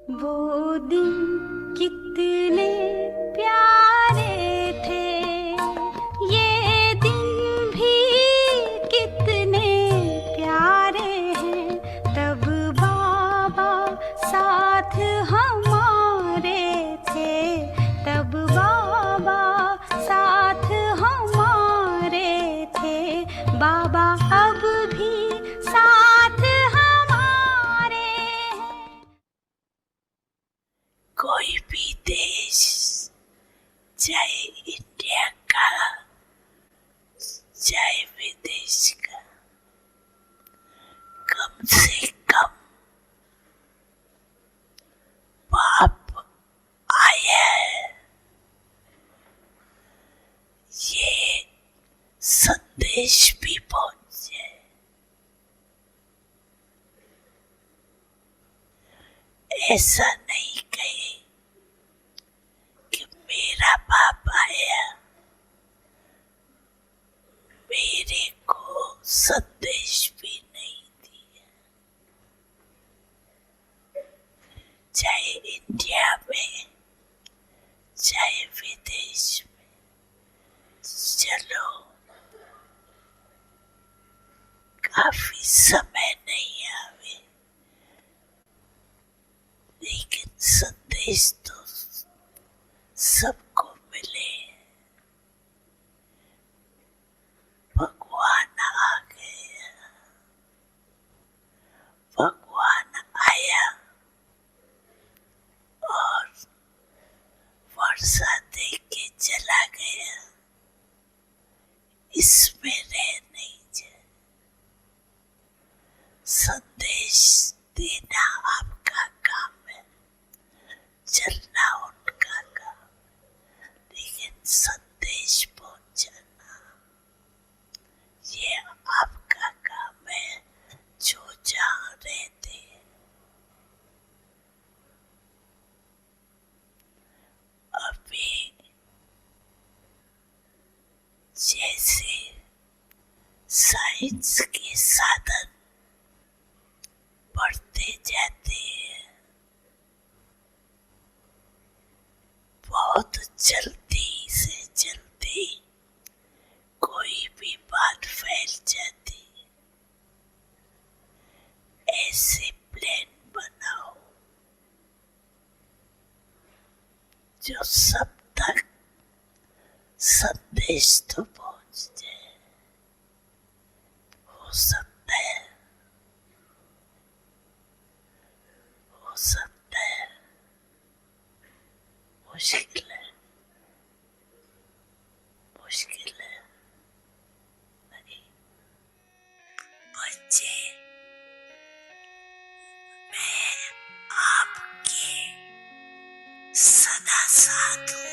वो दिन कितने प्यारे थे, ये दिन भी कितने प्यारे हैं। तब बाबा साथ हमारे थे, तब बाबा साथ हमारे थे। बाबा अब भी साथ हमारे हैं। कोई भी देश, चाहे इंडिया का चाहे विदेश का, कम से कम बाप आया है, ये संदेश भी पहुंचे। ऐसा नहीं कहे कि मेरा बाप आया, मेरे को संदेश भी नहीं दिया। चाहे इंडिया में चाहे विदेश में, चलो काफी समय नहीं आवे, लेकिन संदेश तो सबको मिले। भगवान आ गया, भगवान आया और वर्षा दे के चला गया। इसमें रह नहीं जाए। संदेश देना आपका काम है, चलना उनका काम, लेकिन संदेश पहुंचाना ये आपका काम है, जो जहाँ रहते हैं। अभी जैसे साइंस के साधन बढ़ते जाते हैं, बहुत जल्दी से जल्दी कोई भी बात फैल जाती है। ऐसे प्लान बनाओ जो सब तक संदेश तो पहुंच जाए। हो सकता है, हो सकता है, मुश्किल है, मुश्किल है। नहीं बच्चे, मैं आपके सदा साथ हूँ।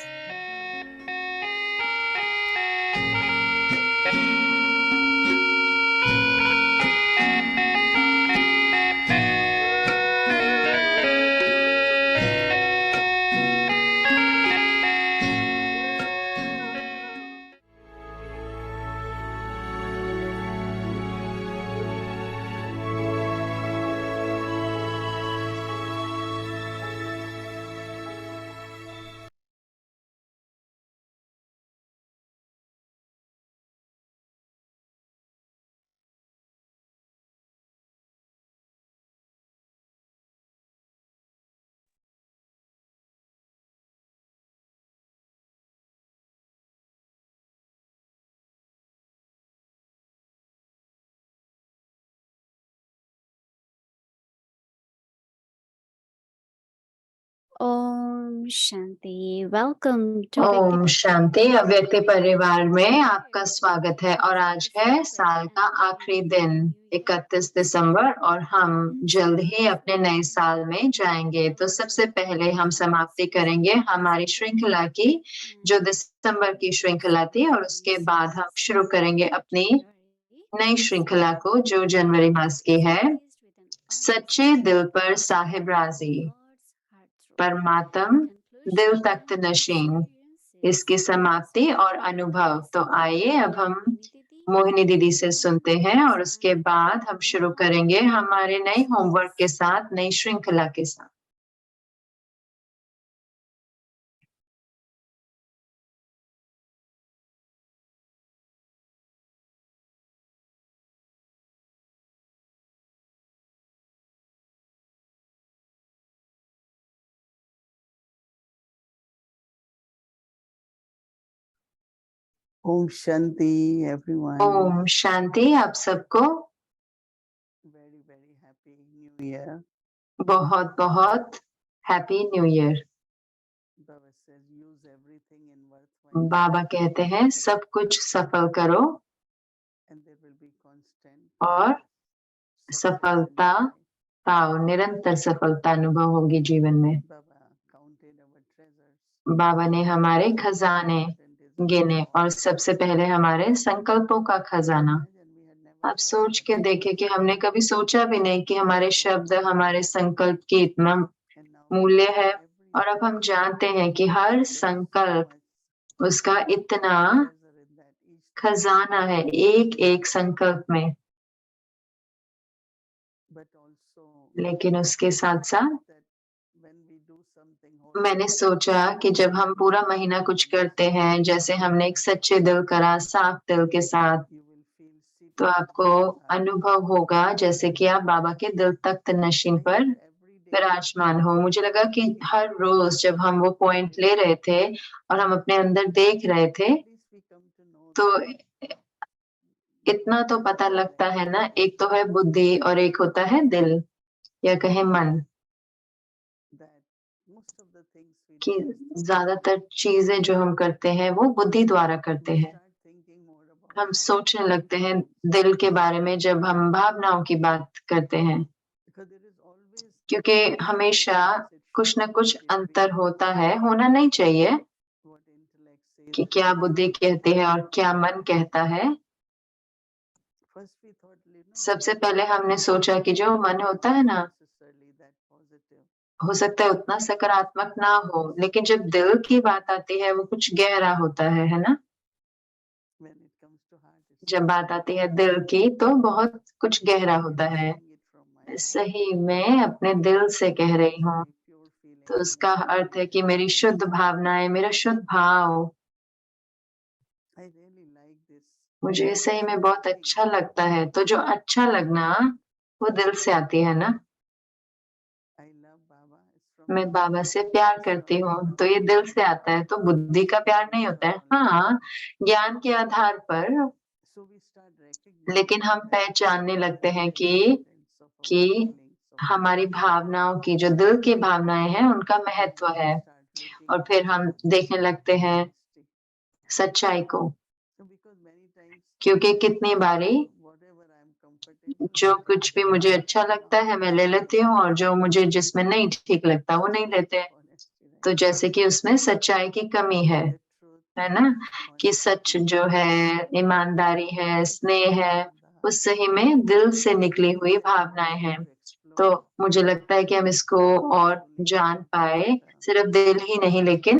ओम शांति। Welcome two Om Shanti. अव्यक्ति परिवार में आपका स्वागत है और आज है साल का आखिरी दिन 31 दिसंबर और हम जल्द ही अपने नए साल में जाएंगे। तो सबसे पहले हम समाप्ति करेंगे हमारी श्रृंखला की, जो दिसंबर की श्रृंखला थी, और उसके बाद हम शुरू करेंगे अपनी नई श्रृंखला को, जो जनवरी मास की है, सच्चे दिल पर साहिब राजी, परमात्म दिल तख्त नशीन, इसकी समाप्ति और अनुभव। तो आइए अब हम मोहिनी दीदी से सुनते हैं और उसके बाद हम शुरू करेंगे हमारे नए होमवर्क के साथ, नई श्रृंखला के साथ। Om Shanti, everyone. Om Shanti आप सबको। Very, very happy New Year. बहुत बहुत happy new year. Baba says, use everything in worthwhile. बाबा कहते हैं सब कुछ सफल करो And there will be constant और success in सफलता your life. पाओ, निरंतर सफलता अनुभव होगी जीवन में। Baba counted our treasures. बाबा ने हमारे खजाने गिने और सबसे पहले हमारे संकल्पों का खजाना। आप सोच के देखें कि हमने कभी सोचा भी नहीं कि हमारे शब्द, हमारे संकल्प की इतना मूल्य है, और अब हम जानते हैं कि हर संकल्प उसका इतना खजाना है, एक एक संकल्प में। लेकिन उसके साथ साथ मैंने सोचा कि जब हम पूरा महीना कुछ करते हैं, जैसे हमने एक सच्चे दिल करा, साफ दिल के साथ, तो आपको अनुभव होगा जैसे कि आप बाबा के दिल तख्त नशीन पर विराजमान हो। मुझे लगा कि हर रोज जब हम वो पॉइंट ले रहे थे और हम अपने अंदर देख रहे थे, तो इतना तो पता लगता है ना, एक तो है बुद्धि और एक होता है दिल या कहे मन, कि ज्यादातर चीजें जो हम करते हैं वो बुद्धि द्वारा करते हैं। हम सोचने लगते हैं दिल के बारे में जब हम भावनाओं की बात करते हैं, क्योंकि हमेशा कुछ न कुछ अंतर होता है, होना नहीं चाहिए कि क्या बुद्धि कहती है और क्या मन कहता है। सबसे पहले हमने सोचा कि जो मन होता है ना, हो सकता है उतना सकारात्मक ना हो, लेकिन जब दिल की बात आती है वो कुछ गहरा होता है ना। जब बात आती है दिल की तो बहुत कुछ गहरा होता है। सही मैं अपने दिल से कह रही हूँ, तो उसका अर्थ है कि मेरी शुद्ध भावनाएं, मेरा शुद्ध भाव, मुझे सही में बहुत अच्छा लगता है। तो जो अच्छा लगना वो दिल से आती है ना। मैं बाबा से प्यार करती हूँ तो ये दिल से आता है, तो बुद्धि का प्यार नहीं होता है। हाँ, ज्ञान के आधार पर, लेकिन हम पहचानने लगते हैं कि हमारी भावनाओं की, जो दिल की भावनाएं हैं, उनका महत्व है। और फिर हम देखने लगते हैं सच्चाई को, क्योंकि कितनी बारी जो कुछ भी मुझे अच्छा लगता है मैं ले लेती हूँ, और जो मुझे जिसमें नहीं ठीक लगता वो नहीं लेते। तो जैसे कि उसमें सच्चाई की कमी है ना, कि सच जो है, ईमानदारी है, स्नेह है, वो सही में दिल से निकली हुई भावनाएं हैं। तो मुझे लगता है कि हम इसको और जान पाए, सिर्फ दिल ही नहीं लेकिन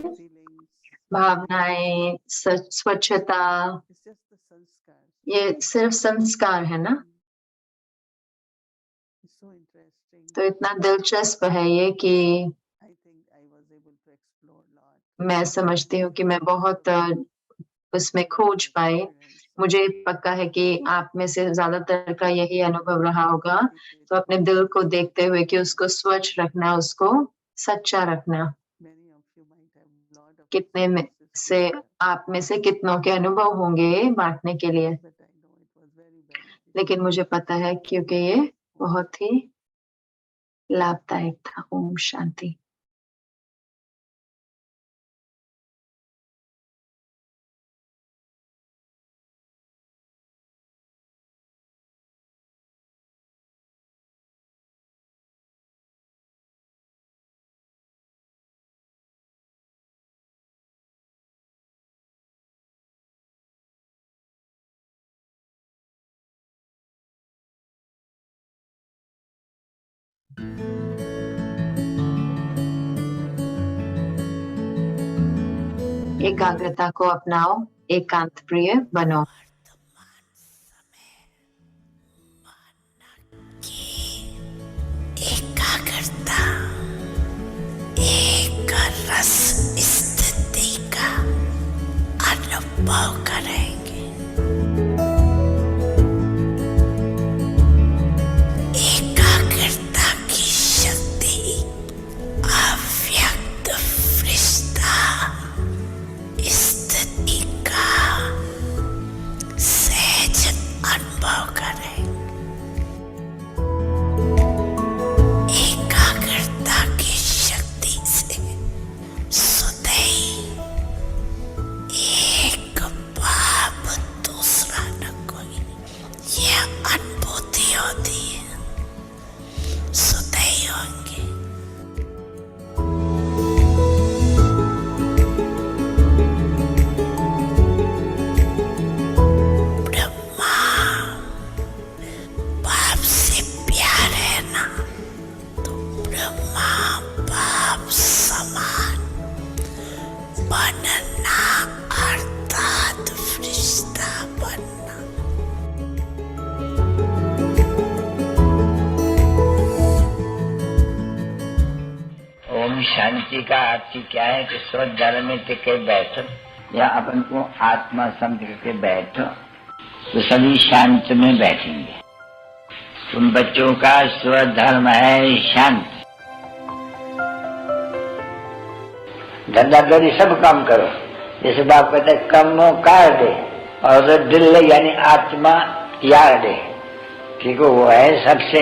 भावनाएं, स्वच्छता, ये सिर्फ संस्कार है ना। तो इतना दिलचस्प है ये कि मैं समझती हूँ कि मैं बहुत उसमें खोज पाई। मुझे पक्का है कि आप में से ज्यादातर का यही अनुभव रहा होगा। तो अपने दिल को देखते हुए कि उसको स्वच्छ रखना, उसको सच्चा रखना। कितने में से आप में से कितनों के अनुभव होंगे बांटने के लिए, लेकिन मुझे पता है क्योंकि ये बहुत ही लाभदायक था। ओम शांति। एकाग्रता को अपनाओ, एकांत प्रिय बनो। एकाग्रता एक रस स्थिति का अनुभव करेंगे। एकाग्रता की शक्ति अव्यक्त फरिश्ता स्थिति का बनना अर्थात फरिश्ता बनना। ओम शांति का अर्थ क्या है कि स्वधर्म में टिके बैठो या अपन को आत्मा समझ करके बैठो तो सभी शांत में बैठेंगे। तुम बच्चों का स्वधर्म है शांत। धंधाधड़ी सब काम करो, जैसे बाप कहते हैं कमो कार दे और दिल यानी आत्मा यार दे, ठीक है, वो है सबसे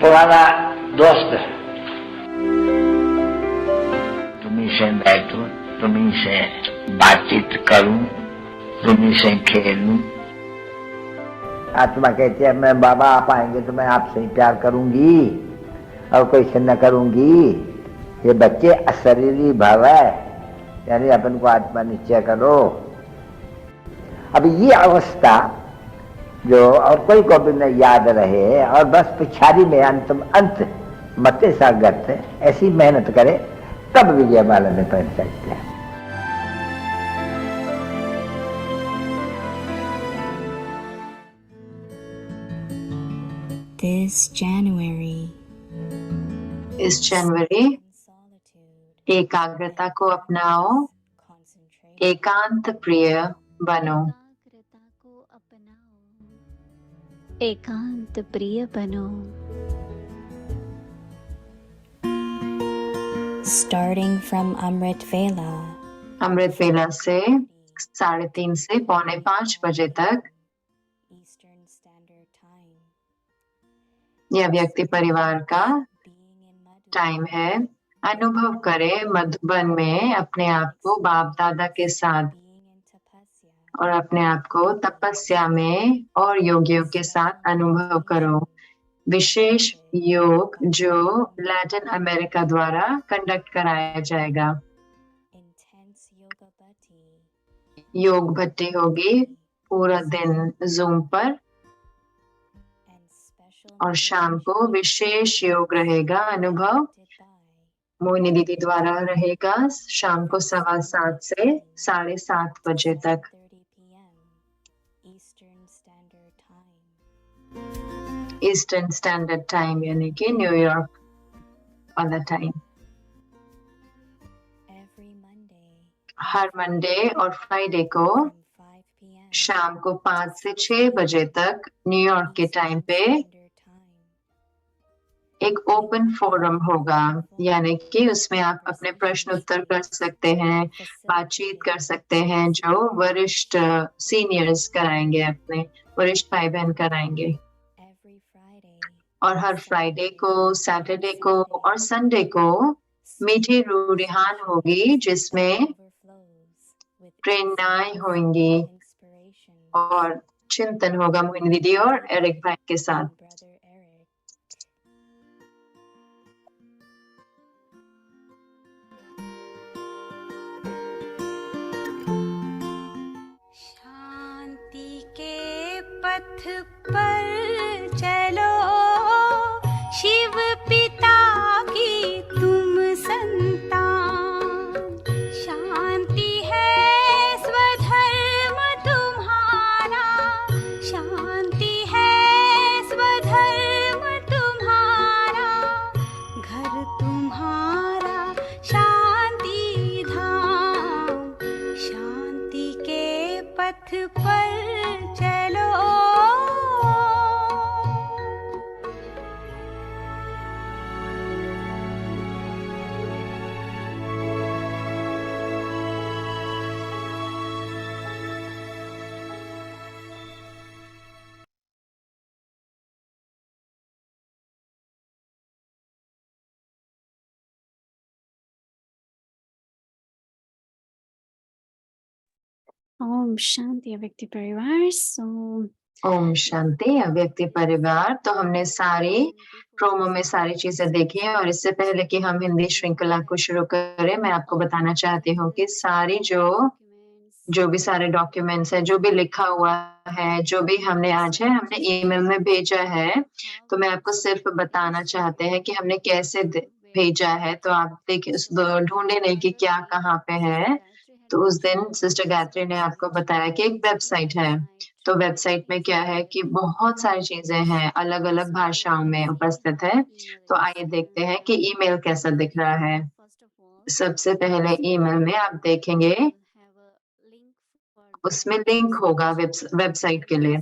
पुराना दोस्त। तुम्ही से बैठूं, तुम्ही से बातचीत करूं, तुम्ही से खेलूं। आत्मा कहती है मैं बाबा आप आएंगे तो मैं आपसे ही प्यार करूंगी और कोई से न करूंगी। ये बच्चे अशरीरी भाव है, यानी अपन को आत्मा निश्चय करो। अब ये अवस्था जो और कोई को भी न याद रहे और बस पिछाड़ी में अंत मते सागत ऐसी मेहनत करे तब विजय माला में पहन सकते हैं। इस जनवरी एकाग्रता को अपनाओ, एकांत प्रिय बनो। एकांत प्रिय बनो। Starting from Amrit Vela. अमृत वेला से 3:30 से 4:45 बजे तक Eastern Standard Time. यह व्यक्ति परिवार का टाइम है। अनुभव करें मधुबन में अपने आप को बाप दादा के साथ और अपने आप को तपस्या में और योगियों के साथ अनुभव करो। विशेष योग जो लैटिन अमेरिका द्वारा कंडक्ट कराया जाएगा। योग भट्टी होगी पूरा दिन जूम पर और शाम को विशेष योग रहेगा। अनुभव मोहिनी दीदी द्वारा रहेगा शाम को 7:15 से 7:30 बजे तक। ईस्टर्न स्टैंडर्ड टाइम यानी कि न्यूयॉर्क वाला टाइम। हर मंडे और फ्राइडे को शाम को 5 से 6 बजे तक न्यूयॉर्क के टाइम पे एक ओपन फोरम होगा, यानी कि उसमें आप अपने प्रश्न उत्तर कर सकते हैं, बातचीत कर सकते हैं, जो वरिष्ठ सीनियर्स कराएंगे, अपने वरिष्ठ भाई बहन कराएंगे। और हर फ्राइडे को, सैटरडे को और संडे को मीठी रूहान होगी जिसमें प्रेरणाएं होंगी और चिंतन होगा मोहिनी दीदी और एरिक भाई के साथ। शांति के पथ पर चलो, शिव पिता की तुम संतान। शांति है स्वधर्म तुम्हारा, शांति है स्वधर्म तुम्हारा, घर तुम्हारा शांति धाम। शांति के पथ पर चलो। ओम शांति व्यक्ति परिवार। ओम शांति अव्यक्ति परिवार। तो हमने सारी प्रोमो में सारी चीजें देखी हैं और इससे पहले कि हम हिंदी श्रृंखला को शुरू करें, मैं आपको बताना चाहती हूँ कि सारी जो भी सारे डॉक्यूमेंट्स है, जो भी लिखा हुआ है, जो भी हमने आज है हमने ईमेल में भेजा है। तो मैं आपको सिर्फ बताना चाहते हैं कि हमने कैसे भेजा है, तो आप देखिए ढूंढे नहीं कि क्या कहाँ पे है। तो उस दिन सिस्टर गायत्री ने आपको बताया कि एक वेबसाइट है, तो वेबसाइट में क्या है कि बहुत सारी चीजें हैं, अलग अलग भाषाओं में उपस्थित है। तो आइए देखते हैं कि ईमेल कैसा दिख रहा है। सबसे पहले ईमेल में आप देखेंगे उसमें लिंक होगा वेबसाइट के लिए,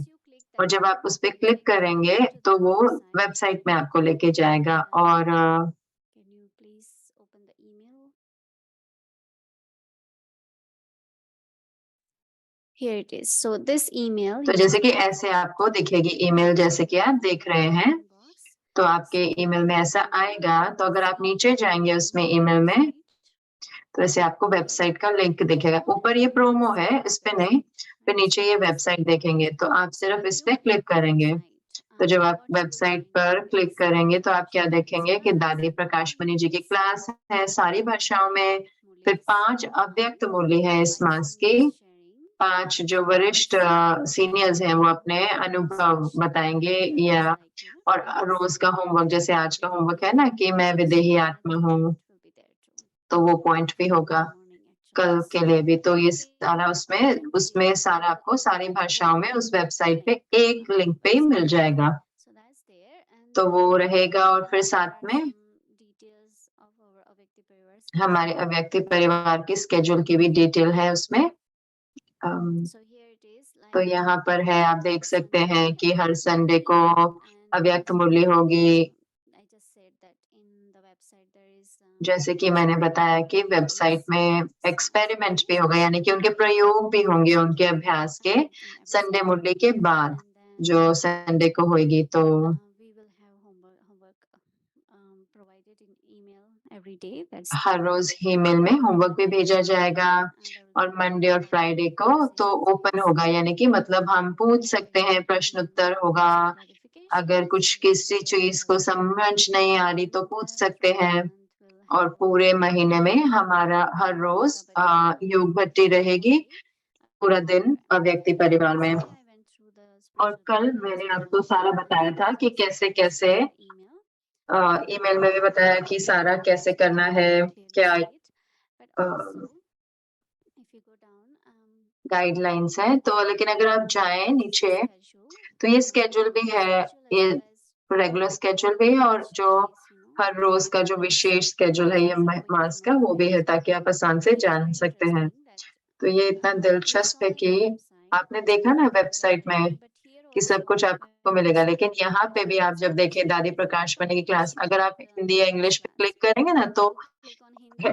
और जब आप उस पर क्लिक करेंगे तो वो वेबसाइट में आपको लेके जाएगा। और Can you please open the email? Here it is. So this email. तो जैसे कि ऐसे आपको दिखेगी ईमेल, जैसे कि आप देख रहे हैं, तो आपके ईमेल में ऐसा आएगा। तो अगर आप नीचे जाएंगे उसमें ईमेल में, तो ऐसे आपको वेबसाइट का लिंक दिखेगा। ऊपर ये प्रोमो है, इस पे नहीं, फिर नीचे ये वेबसाइट देखेंगे, तो आप सिर्फ इस पे क्लिक करेंगे। तो जब आप वेबसाइट पर क्लिक करेंगे तो आप क्या देखेंगे कि दादी प्रकाश मणि जी की क्लास है सारी भाषाओं में। फिर 5 अव्यक्त मूल्य है इस मास की। 5 जो वरिष्ठ सीनियर्स हैं वो अपने अनुभव बताएंगे, या और रोज का होमवर्क, जैसे आज का होमवर्क है ना कि मैं विदेही आत्मा हूँ, तो वो पॉइंट भी होगा कल के लिए भी। तो ये सारा उसमें सारा आपको सारी भाषाओं में उस वेबसाइट पे एक लिंक पे ही मिल जाएगा, तो वो रहेगा। और फिर साथ में हमारे अव्यक्ति परिवार की स्केड्यूल की भी डिटेल है उसमें। तो यहाँ पर है, आप देख सकते हैं कि हर संडे को अव्यक्त मुरली होगी। जैसे कि मैंने बताया कि वेबसाइट में एक्सपेरिमेंट भी होगा, यानी कि उनके प्रयोग भी होंगे उनके अभ्यास के संडे मुरली के बाद, जो संडे को होगी। तो हर रोज ईमेल में होमवर्क भी भेजा जाएगा, और मंडे और फ्राइडे को तो ओपन होगा, यानी कि मतलब हम पूछ सकते हैं, प्रश्न उत्तर होगा। अगर कुछ किसी चीज को समझ नहीं आ रही तो पूछ सकते हैं। और पूरे महीने में हमारा हर रोज योग भट्टी रहेगी पूरा दिन अव्यक्ति परिवार में। और कल मैंने आपको सारा बताया था कि कैसे कैसे, ईमेल में भी बताया कि सारा कैसे करना है, क्या गाइडलाइंस है। तो लेकिन अगर आप जाएं नीचे तो ये स्केड्यूल भी है, ये रेगुलर स्केड्यूल भी है, और जो हर रोज का जो विशेष स्केड्यूल है ये मास का, वो भी है, ताकि आप आसान से जान सकते हैं। तो ये इतना दिलचस्प है कि आपने देखा ना वेबसाइट में कि सब कुछ आपको मिलेगा, लेकिन यहाँ पे भी आप जब देखें दादी प्रकाश मणि की क्लास, अगर आप हिंदी या इंग्लिश पे क्लिक करेंगे ना, तो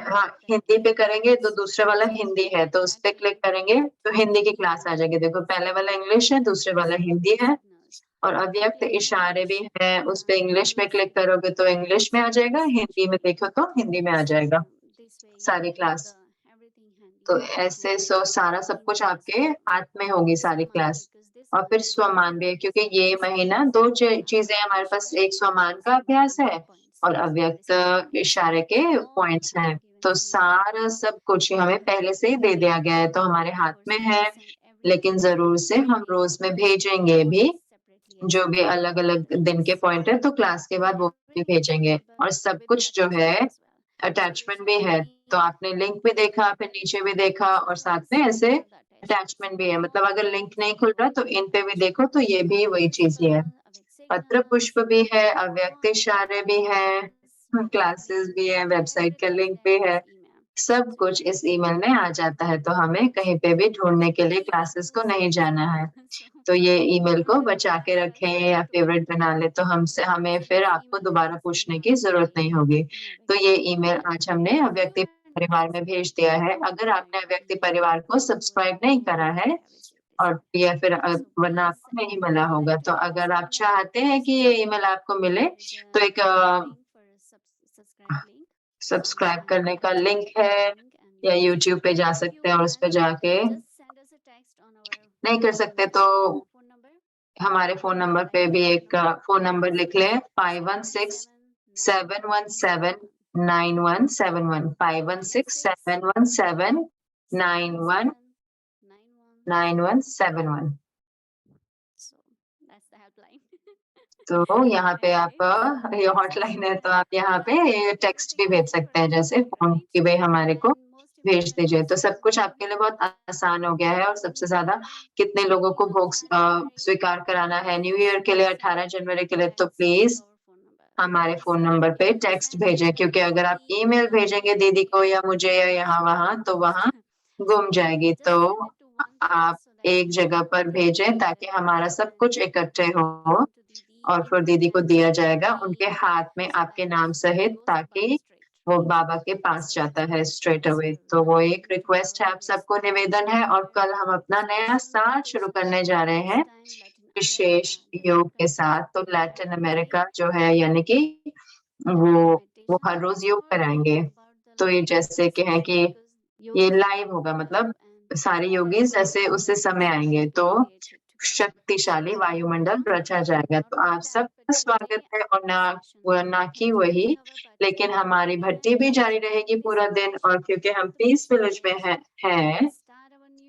हाँ हिंदी पे करेंगे तो दूसरा वाला हिंदी है, तो उस पे क्लिक करेंगे तो हिंदी की क्लास आ जाएगी। देखो पहले वाला इंग्लिश है, दूसरे वाला हिंदी है। और अव्यक्त इशारे भी है, उस पे इंग्लिश में क्लिक करोगे तो इंग्लिश में आ जाएगा, हिंदी में देखो तो हिंदी में आ जाएगा सारी क्लास। तो ऐसे सारा सब कुछ आपके हाथ में होगी सारी क्लास। और फिर स्वमान भी है, क्योंकि ये महीना 2 चीजें हमारे पास, एक स्वमान का अभ्यास है और अव्यक्त इशारे के पॉइंट्स हैं। तो सारा सब कुछ हमें पहले से ही दे दिया गया है, तो हमारे हाथ में है। लेकिन जरूर से हम रोज में भेजेंगे भी, जो भी अलग अलग दिन के पॉइंट है, तो क्लास के बाद वो भी भेजेंगे। और सब कुछ जो है अटैचमेंट भी है, तो आपने लिंक भी देखा, फिर नीचे भी देखा, और साथ में ऐसे अटैचमेंट भी है। मतलब अगर लिंक नहीं खुल रहा तो इन पे भी देखो, तो ये भी वही चीज ही है। पत्र पुष्प भी है, अव्यक्त इशारे भी है, क्लासेस भी है, वेबसाइट का लिंक भी है, सब कुछ इस ईमेल में आ जाता है। तो हमें कहीं पे भी ढूंढने के लिए क्लासेस को नहीं जाना है। तो ये ईमेल को बचा के रखें या फेवरेट बना ले, तो हमें फिर आपको दोबारा पूछने की जरूरत नहीं होगी। तो ये ईमेल आज हमने अव्यक्ति परिवार में भेज दिया है। अगर आपने अव्यक्ति परिवार को सब्सक्राइब नहीं करा है, और या फिर वरना आपको नहीं मिला होगा, तो अगर आप चाहते हैं कि ये ईमेल आपको मिले, तो एक सब्सक्राइब करने का लिंक है, या YouTube पे जा सकते हैं और उस पे जाके, नहीं कर सकते तो हमारे फोन नंबर पे भी एक फोन नंबर लिख लें, 5167179171, 5167179171। तो यहाँ पे आप ये हॉटलाइन है, तो आप यहाँ पे टेक्स्ट भी भेज सकते हैं, जैसे फोन की भाई हमारे को भेज दीजिए। तो सब कुछ आपके लिए बहुत आसान हो गया है। और सबसे ज्यादा कितने लोगों को भोग स्वीकार कराना है न्यू ईयर के लिए, 18 जनवरी के लिए, तो प्लीज हमारे फोन नंबर पे टेक्स्ट भेजें, क्योंकि अगर आप ईमेल भेजेंगे दीदी को या मुझे या यहाँ वहां, तो वहां गुम जाएगी। तो आप एक जगह पर भेजें ताकि हमारा सब कुछ इकट्ठे हो और फिर दीदी को दिया जाएगा उनके हाथ में आपके नाम सहित, ताकि वो बाबा के पास जाता है स्ट्रेट अवे। तो वो एक रिक्वेस्ट है, आप सबको निवेदन है। और कल हम अपना नया साल शुरू करने जा रहे हैं विशेष योग के साथ। तो लैटिन अमेरिका जो है, यानी कि वो हर रोज योग कराएंगे। तो ये जैसे कि है कि ये लाइव होगा, मतलब सारे योगीज ऐसे उसी समय आएंगे, तो शक्तिशाली वायुमंडल रचा जाएगा। तो आप सबका स्वागत है। और ना कि वही, लेकिन हमारी भट्टी भी जारी रहेगी पूरा दिन। और क्योंकि हम पीस विलेज में हैं,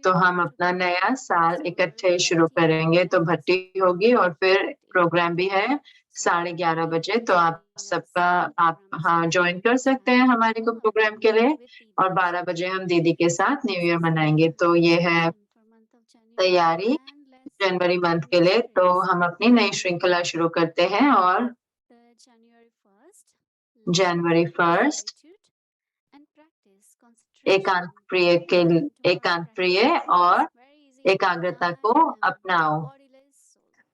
तो हम अपना नया साल इकट्ठे शुरू करेंगे। तो भट्टी होगी और फिर प्रोग्राम भी है 11:30 बजे। तो आप सबका आप हाँ ज्वाइन कर सकते हैं हमारे को प्रोग्राम के लिए। और 12 बजे हम दीदी के साथ न्यू ईयर मनाएंगे। तो ये है तैयारी जनवरी मंथ के लिए। तो हम अपनी नई श्रृंखला शुरू करते हैं। और जनवरी 1 एकांत प्रिय और एकाग्रता को अपनाओ।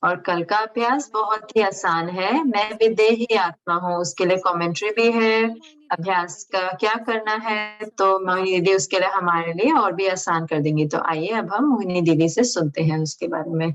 और कल का अभ्यास बहुत ही आसान है। मैं विदेही आत्मा हूँ, उसके लिए कमेंट्री भी है। अभ्यास का क्या करना है, तो मोहिनी दीदी उसके लिए हमारे लिए और भी आसान कर देंगी। तो आइए अब हम मोहिनी दीदी से सुनते हैं उसके बारे में।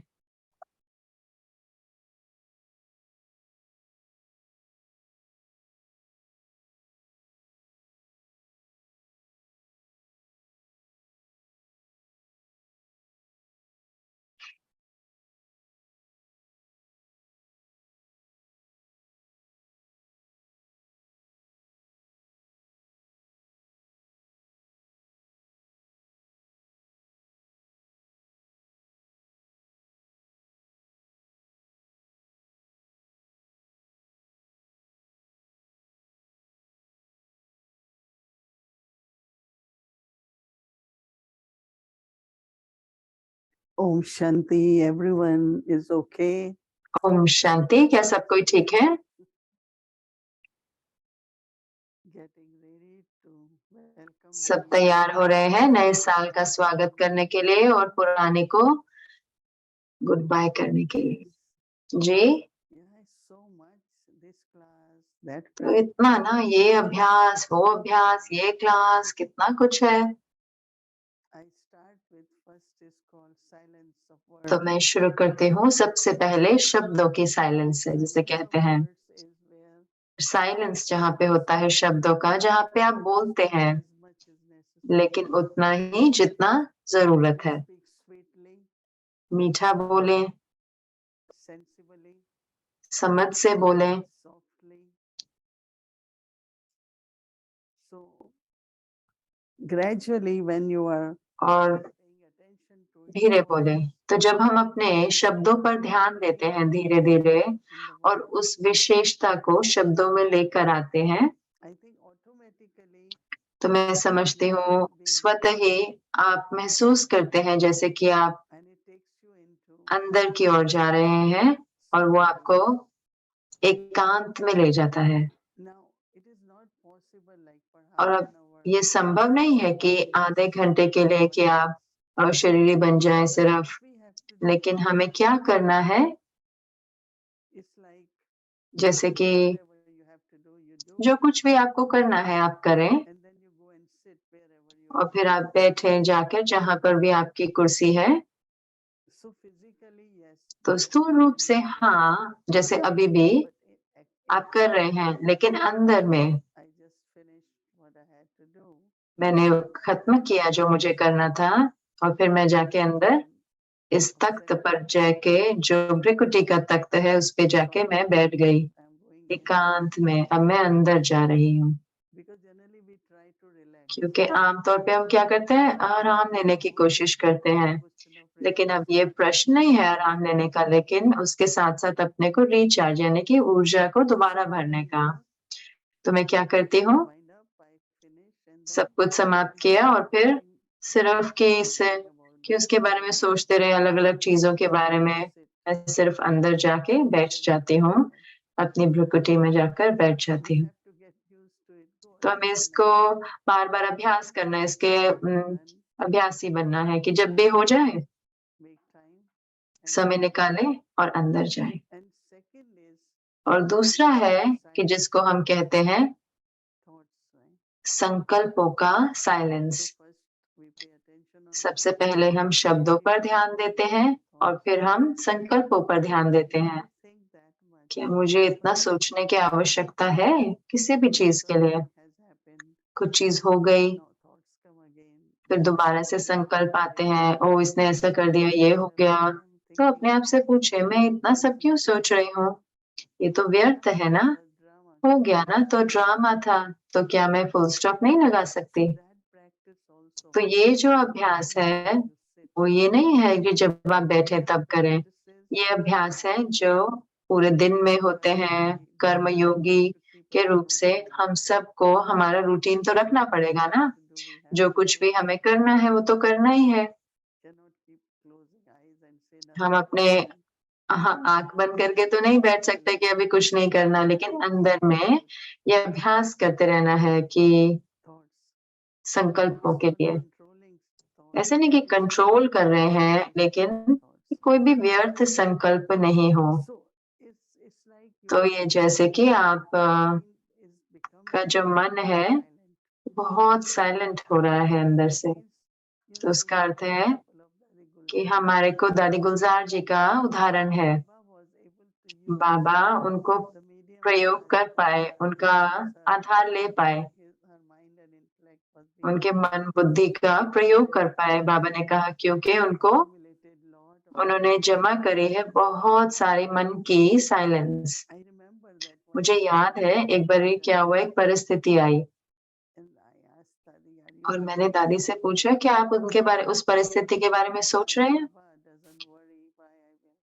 Om Shanti, everyone is okay. Om Shanti. क्या सब कोई ठीक है? Getting ready to welcome सब the तैयार हो रहे हैं नए साल का स्वागत करने के लिए और पुराने को गुड बाय करने के लिए। जी Yeah, so much this class, that तो class. इतना ना, ये अभ्यास वो अभ्यास, ये क्लास, कितना कुछ है। I start with first is called silence of तो words. मैं शुरू करती हूँ सबसे पहले शब्दों की साइलेंस से, जिसे कहते हैं Words is where साइलेंस, जहाँ पे होता है शब्दों का, जहाँ पे आप बोलते हैं as much as necessary. लेकिन उतना ही जितना जरूरत है। Speak sweetly, मीठा बोले, sensibly, समझ से बोले। softly. So gradually when you are और paying attention to it, धीरे बोले। तो जब हम अपने शब्दों पर ध्यान देते हैं धीरे धीरे और उस विशेषता को शब्दों में लेकर आते हैं, I think automatically तो मैं समझती हूँ स्वतः ही आप महसूस करते हैं जैसे कि आप and it takes you into अंदर की ओर जा रहे हैं और वो आपको एकांत में ले जाता है। now it is not possible like for और half अब an hour ये संभव नहीं है कि आधे घंटे के लिए कि आप अशरीरी बन जाएं सिर्फ, we have to do लेकिन हमें क्या करना है, it's like जैसे कि whatever you have to do you do जो कुछ भी आपको करना है आप करें and then you go and sit wherever you और फिर आप बैठे जाकर जहां पर भी आपकी कुर्सी है। so physically yes तो स्थूल रूप से हाँ, जैसे अभी भी but आप कर रहे हैं, लेकिन अंदर में I just finished what I had to do मैंने खत्म किया जो मुझे करना था और फिर मैं जाके अंदर इस तख्त पर जाके, जो भृकुटी का तख्त है, उस पे जाके मैं बैठ गई I'm going एकांत में। अब मैं अंदर जा रही हूँ, because generally we try to relax क्योंकि आमतौर पे हम क्या करते हैं, आराम लेने की कोशिश करते हैं। लेकिन अब ये प्रश्न नहीं है आराम लेने का, लेकिन उसके साथ साथ अपने को रिचार्ज यानी कि ऊर्जा को दोबारा भरने का। तो मैं क्या करती हूँ, सब कुछ समाप्त किया और फिर सिर्फ कि उसके बारे में सोचते रहे, अलग अलग चीजों के बारे में। मैं सिर्फ अंदर जाके बैठ जाती हूँ, अपनी भ्रुकुटी में जाकर बैठ जाती हूँ। तो हमें इसको बार बार अभ्यास करना है, इसके अभ्यासी बनना है कि जब भी हो जाए समय निकाले और अंदर जाए। और दूसरा है कि जिसको हम कहते हैं संकल्पों का साइलेंस। सबसे पहले हम शब्दों पर ध्यान देते हैं और फिर हम संकल्पों पर ध्यान देते हैं। क्या मुझे इतना सोचने की आवश्यकता है किसी भी चीज के लिए? कुछ चीज हो गई, फिर दोबारा से संकल्प आते हैं, ओ इसने ऐसा कर दिया, ये हो गया। तो अपने आप से पूछे, मैं इतना सब क्यों सोच रही हूँ? ये तो व्यर्थ है ना? हो गया ना, तो ड्रामा था, तो क्या मैं फुल स्टॉप नहीं लगा सकती? तो ये जो अभ्यास है वो ये नहीं है कि जब आप बैठे तब करें। ये अभ्यास है जो पूरे दिन में होते हैं। कर्मयोगी के रूप से हम सबको हमारा रूटीन तो रखना पड़ेगा ना। जो कुछ भी हमें करना है वो तो करना ही है। हम अपने आंख बंद करके तो नहीं बैठ सकते कि अभी कुछ नहीं करना, लेकिन अंदर में ये अभ्यास करते रहना है कि संकल्पों के लिए ऐसे नहीं कि कंट्रोल कर रहे हैं, लेकिन कोई भी व्यर्थ संकल्प नहीं हो। तो ये जैसे कि आप का जो मन है बहुत साइलेंट हो रहा है अंदर से, तो उसका अर्थ है कि हमारे को दादी गुलजार जी का उदाहरण है। बाबा उनको प्रयोग कर पाए, उनका आधार ले पाए, उनके मन बुद्धि का प्रयोग कर पाए। बाबा ने कहा क्योंकि उन्होंने जमा करी है बहुत सारी मन की साइलेंस। मुझे याद है एक बार क्या हुआ, एक परिस्थिति आई और मैंने दादी से पूछा कि आप उस परिस्थिति के बारे में सोच रहे हैं?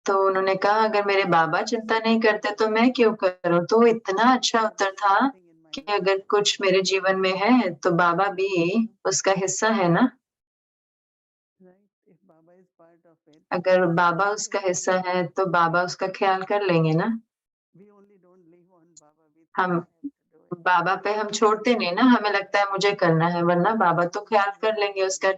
तो उन्होंने कहा अगर मेरे बाबा चिंता नहीं करते तो मैं क्यों करूं? तो इतना अच्छा उत्तर था कि अगर कुछ मेरे जीवन में है तो बाबा भी उसका हिस्सा है ना। अगर बाबा उसका हिस्सा है तो बाबा उसका ख्याल कर लेंगे ना। हम बाबा पे हम छोड़ते नहीं ना, हमें लगता है मुझे करना है, वरना बाबा तो ख्याल कर लेंगे उसका।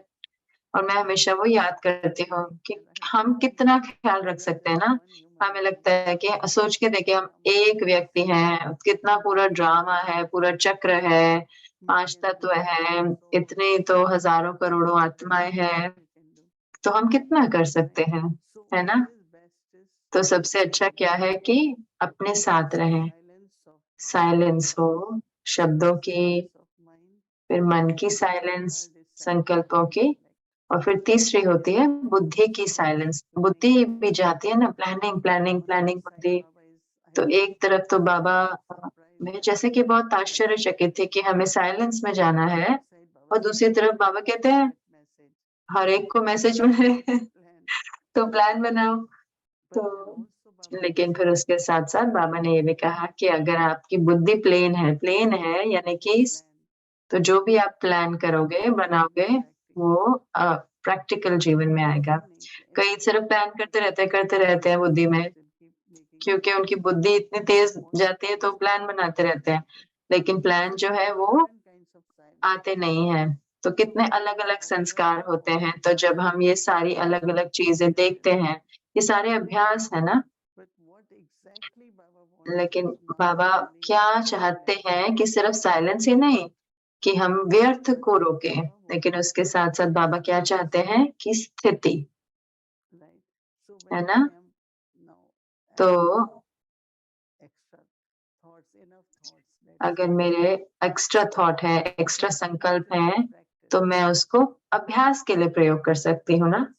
और मैं हमेशा वो याद करती हूँ कि हम कितना ख्याल रख सकते हैं ना। हमें लगता है कि सोच के देखिए, हम एक व्यक्ति हैं, कितना पूरा ड्रामा है, पूरा चक्र है, 5 तत्व है, इतने तो हजारों करोड़ों आत्माएं हैं, तो हम कितना कर सकते हैं, है ना? तो सबसे अच्छा क्या है कि अपने साथ रहें, साइलेंस हो शब्दों की, फिर मन की साइलेंस, संकल्पों की, और फिर तीसरी होती है बुद्धि की साइलेंस। बुद्धि भी जाती है ना, प्लानिंग प्लानिंग प्लानिंग बुद्धि। तो एक तरफ तो बाबा मैं जैसे कि बहुत आश्चर्यचकित थी कि हमें साइलेंस में जाना है, और दूसरी तरफ बाबा कहते हैं हर एक को मैसेज मिले तो प्लान बनाओ। तो लेकिन फिर उसके साथ साथ बाबा ने ये भी कहा कि अगर आपकी बुद्धि प्लेन है यानी कि तो जो भी आप प्लान करोगे, बनाओगे, वो प्रैक्टिकल जीवन में आएगा। कई सिर्फ प्लान करते रहते हैं बुद्धि में, क्योंकि उनकी बुद्धि इतनी तेज जाती है तो प्लान बनाते रहते हैं, लेकिन प्लान जो है वो आते नहीं हैं। तो कितने अलग-अलग संस्कार होते हैं, तो जब हम ये सारी अलग-अलग चीजें देखते हैं, ये सारे अभ्यास है ना। लेकिन बाबा क्या चाहते हैं कि सिर्फ साइलेंस ही नहीं कि हम व्यर्थ को रोकें, लेकिन उसके साथ-साथ बाबा क्या चाहते हैं कि स्थिति, है ना? तो अगर मेरे एक्स्ट्रा थॉट है, एक्स्ट्रा संकल्प हैं, तो मैं उसको अभ्यास के लिए प्रयोग कर सकती हूँ ना।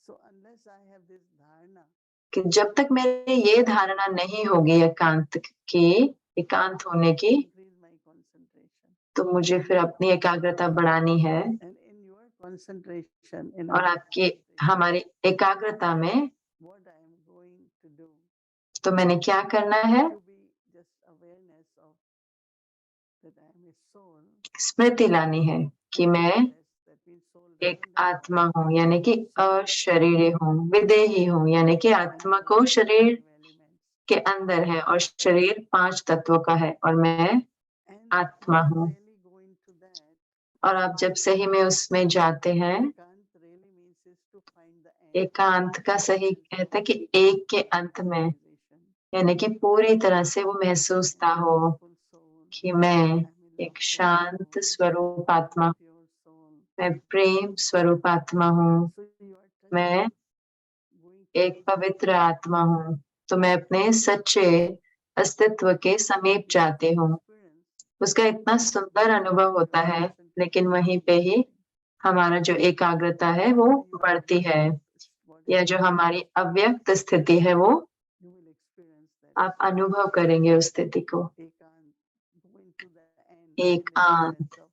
कि जब तक मेरी ये धारणा नहीं होगी एकांत होने की, तो मुझे फिर अपनी एकाग्रता बढ़ानी है। concentration in और our आपकी concentration, हमारी एकाग्रता में, what I am going to do तो मैंने क्या करना है, to be just awareness of that I am a soul. स्मृति लानी है कि मैं That means soul एक doesn't have आत्मा हूँ, यानी कि अशरीरी हूँ, विदेही हूँ, यानी कि आत्मा को शरीर elements. के अंदर है और शरीर 5 तत्वों का है और मैं And आत्मा if हूँ। really go into that, और आप जब सही में उसमें जाते हैं, ekant really means is to find the end. एकांत का सही कहता है कि एक के अंत में, Realization. यानी कि पूरी तरह से वो महसूसता हो Full soul. कि मैं I'm a एक loveful शांत soul, स्वरूप आत्मा, pure soul. मैं प्रेम स्वरूप आत्मा हूँ, So you are touching, मैं going to एक पवित्र आत्मा हूँ। तो मैं अपने सच्चे अस्तित्व के समीप जाती हूँ। experience. उसका इतना सुंदर अनुभव होता है, लेकिन वहीं पे ही हमारा जो एकाग्रता है वो बढ़ती है, या जो हमारी अव्यक्त स्थिति है वो You will experience that. आप अनुभव करेंगे उस स्थिति को। Ekant, going to the end. in the एकांत, sense of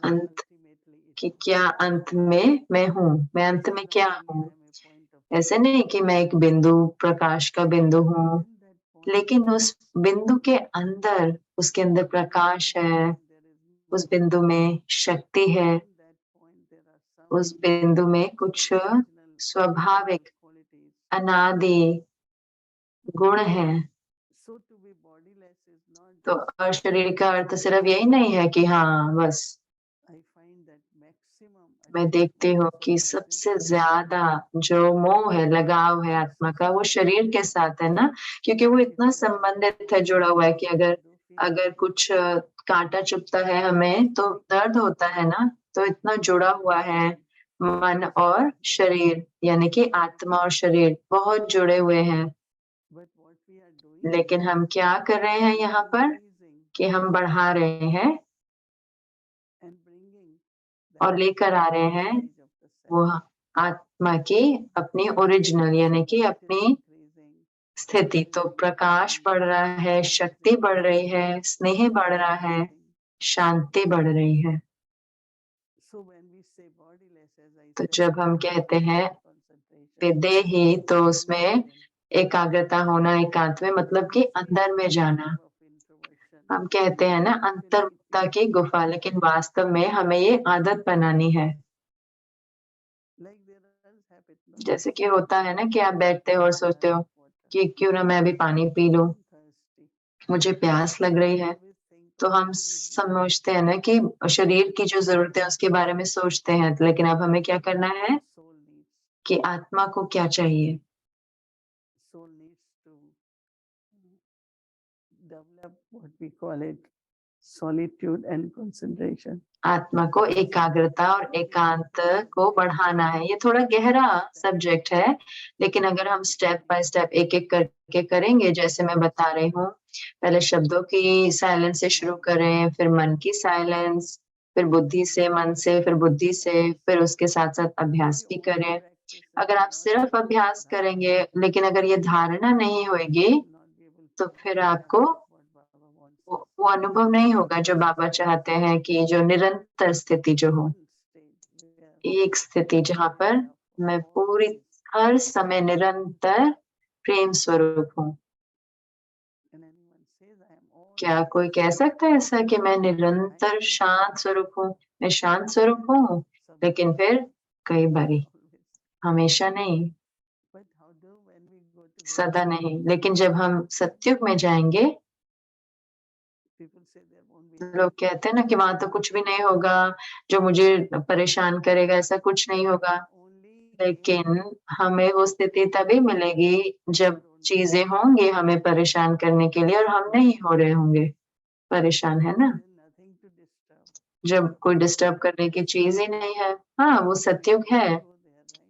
what अंत, ultimately it कि is. क्या अंत में मैं हूँ, मैं अंत में क्या Not only हूँ। I am a point of ऐसे नहीं कि मैं एक बिंदु, प्रकाश का बिंदु हूँ, in that point, लेकिन उस बिंदु के अंदर, उसके अंदर प्रकाश है, there is उस बिंदु में शक्ति है, in that point there are some उस बिंदु में कुछ स्वाभाविक qualities. अनादि गुण है। So to be bodiless is not तो just, अशरीर का अर्थ सिर्फ यही नहीं है कि हाँ बस I find that maximum मैं देखती हूँ कि attachment सबसे ज्यादा जो मोह है, लगाव है आत्मा का, वो शरीर के साथ है ना, क्योंकि वो इतना संबंधित है, जुड़ा हुआ है कि अगर कुछ कांटा चुभता है हमें तो दर्द होता है ना, तो इतना जुड़ा हुआ है मन और शरीर, यानी कि आत्मा और शरीर बहुत जुड़े हुए हैं। but what we are doing लेकिन हम क्या कर रहे हैं यहाँ पर increasing कि हम बढ़ा रहे हैं and bringing और लेकर आ रहे हैं knowledge of the self. वो आत्मा की अपनी ओरिजिनल, यानी कि अपनी Increasing. स्थिति। तो प्रकाश बढ़ रहा है, शक्ति बढ़ रही है, स्नेह बढ़ रहा है, शांति बढ़ रही है। So when we say bodiless, as I तो said, जब हम कहते हैं concentration, विदेही, तो उसमें एकाग्रता होना एकांत में, मतलब कि अंदर में जाना। of introversion, हम कहते हैं ना अंतर्मुखता की गुफा, लेकिन वास्तव में हमें ये आदत बनानी है। like there are habits, जैसे कि होता है ना कि आप बैठते हो और सोचते हो कि क्यों ना मैं अभी पानी पी लूं, thirsty. मुझे प्यास लग रही है। Always think तो of हम समझते हैं ना कि शरीर की जो जरूरत है उसके बारे में सोचते हैं, लेकिन अब हमें क्या करना है soul needs. कि आत्मा को क्या चाहिए। Soul needs to develop what we call it solitude and concentration. आत्मा को एकाग्रता और एकांत को बढ़ाना है। ये थोड़ा गहरा सब्जेक्ट है, लेकिन अगर हम स्टेप बाय स्टेप एक एक करके करेंगे, जैसे मैं बता रही हूँ, पहले शब्दों की साइलेंस से शुरू करें, फिर मन की साइलेंस, फिर बुद्धि से, मन से, फिर बुद्धि से, फिर उसके साथ साथ अभ्यास भी करें। अगर आप सिर्फ अभ्यास करेंगे, लेकिन अगर ये धारणा नहीं होगी, तो फिर आपको वो अनुभव नहीं होगा जो बाबा चाहते हैं, कि जो निरंतर स्थिति जो हो, एक स्थिति जहाँ पर मैं पूरी हर समय निरंतर प्रेम स्वरूप हूँ। क्या कोई कह सकता है ऐसा कि मैं निरंतर शांत स्वरूप हूँ? मैं शांत स्वरूप हूँ, लेकिन फिर कई बारी, हमेशा नहीं, सदा नहीं। लेकिन जब हम सत्युग में जाएंगे, लोग कहते हैं ना कि वहां तो कुछ भी नहीं होगा जो मुझे परेशान करेगा, ऐसा कुछ नहीं होगा। लेकिन हमें वो स्थिति तभी मिलेगी जब चीजें होंगी हमें परेशान करने के लिए और हम नहीं हो रहे होंगे परेशान, है ना, जब कोई डिस्टर्ब करने की चीज ही नहीं है। हाँ, वो सत्युग है,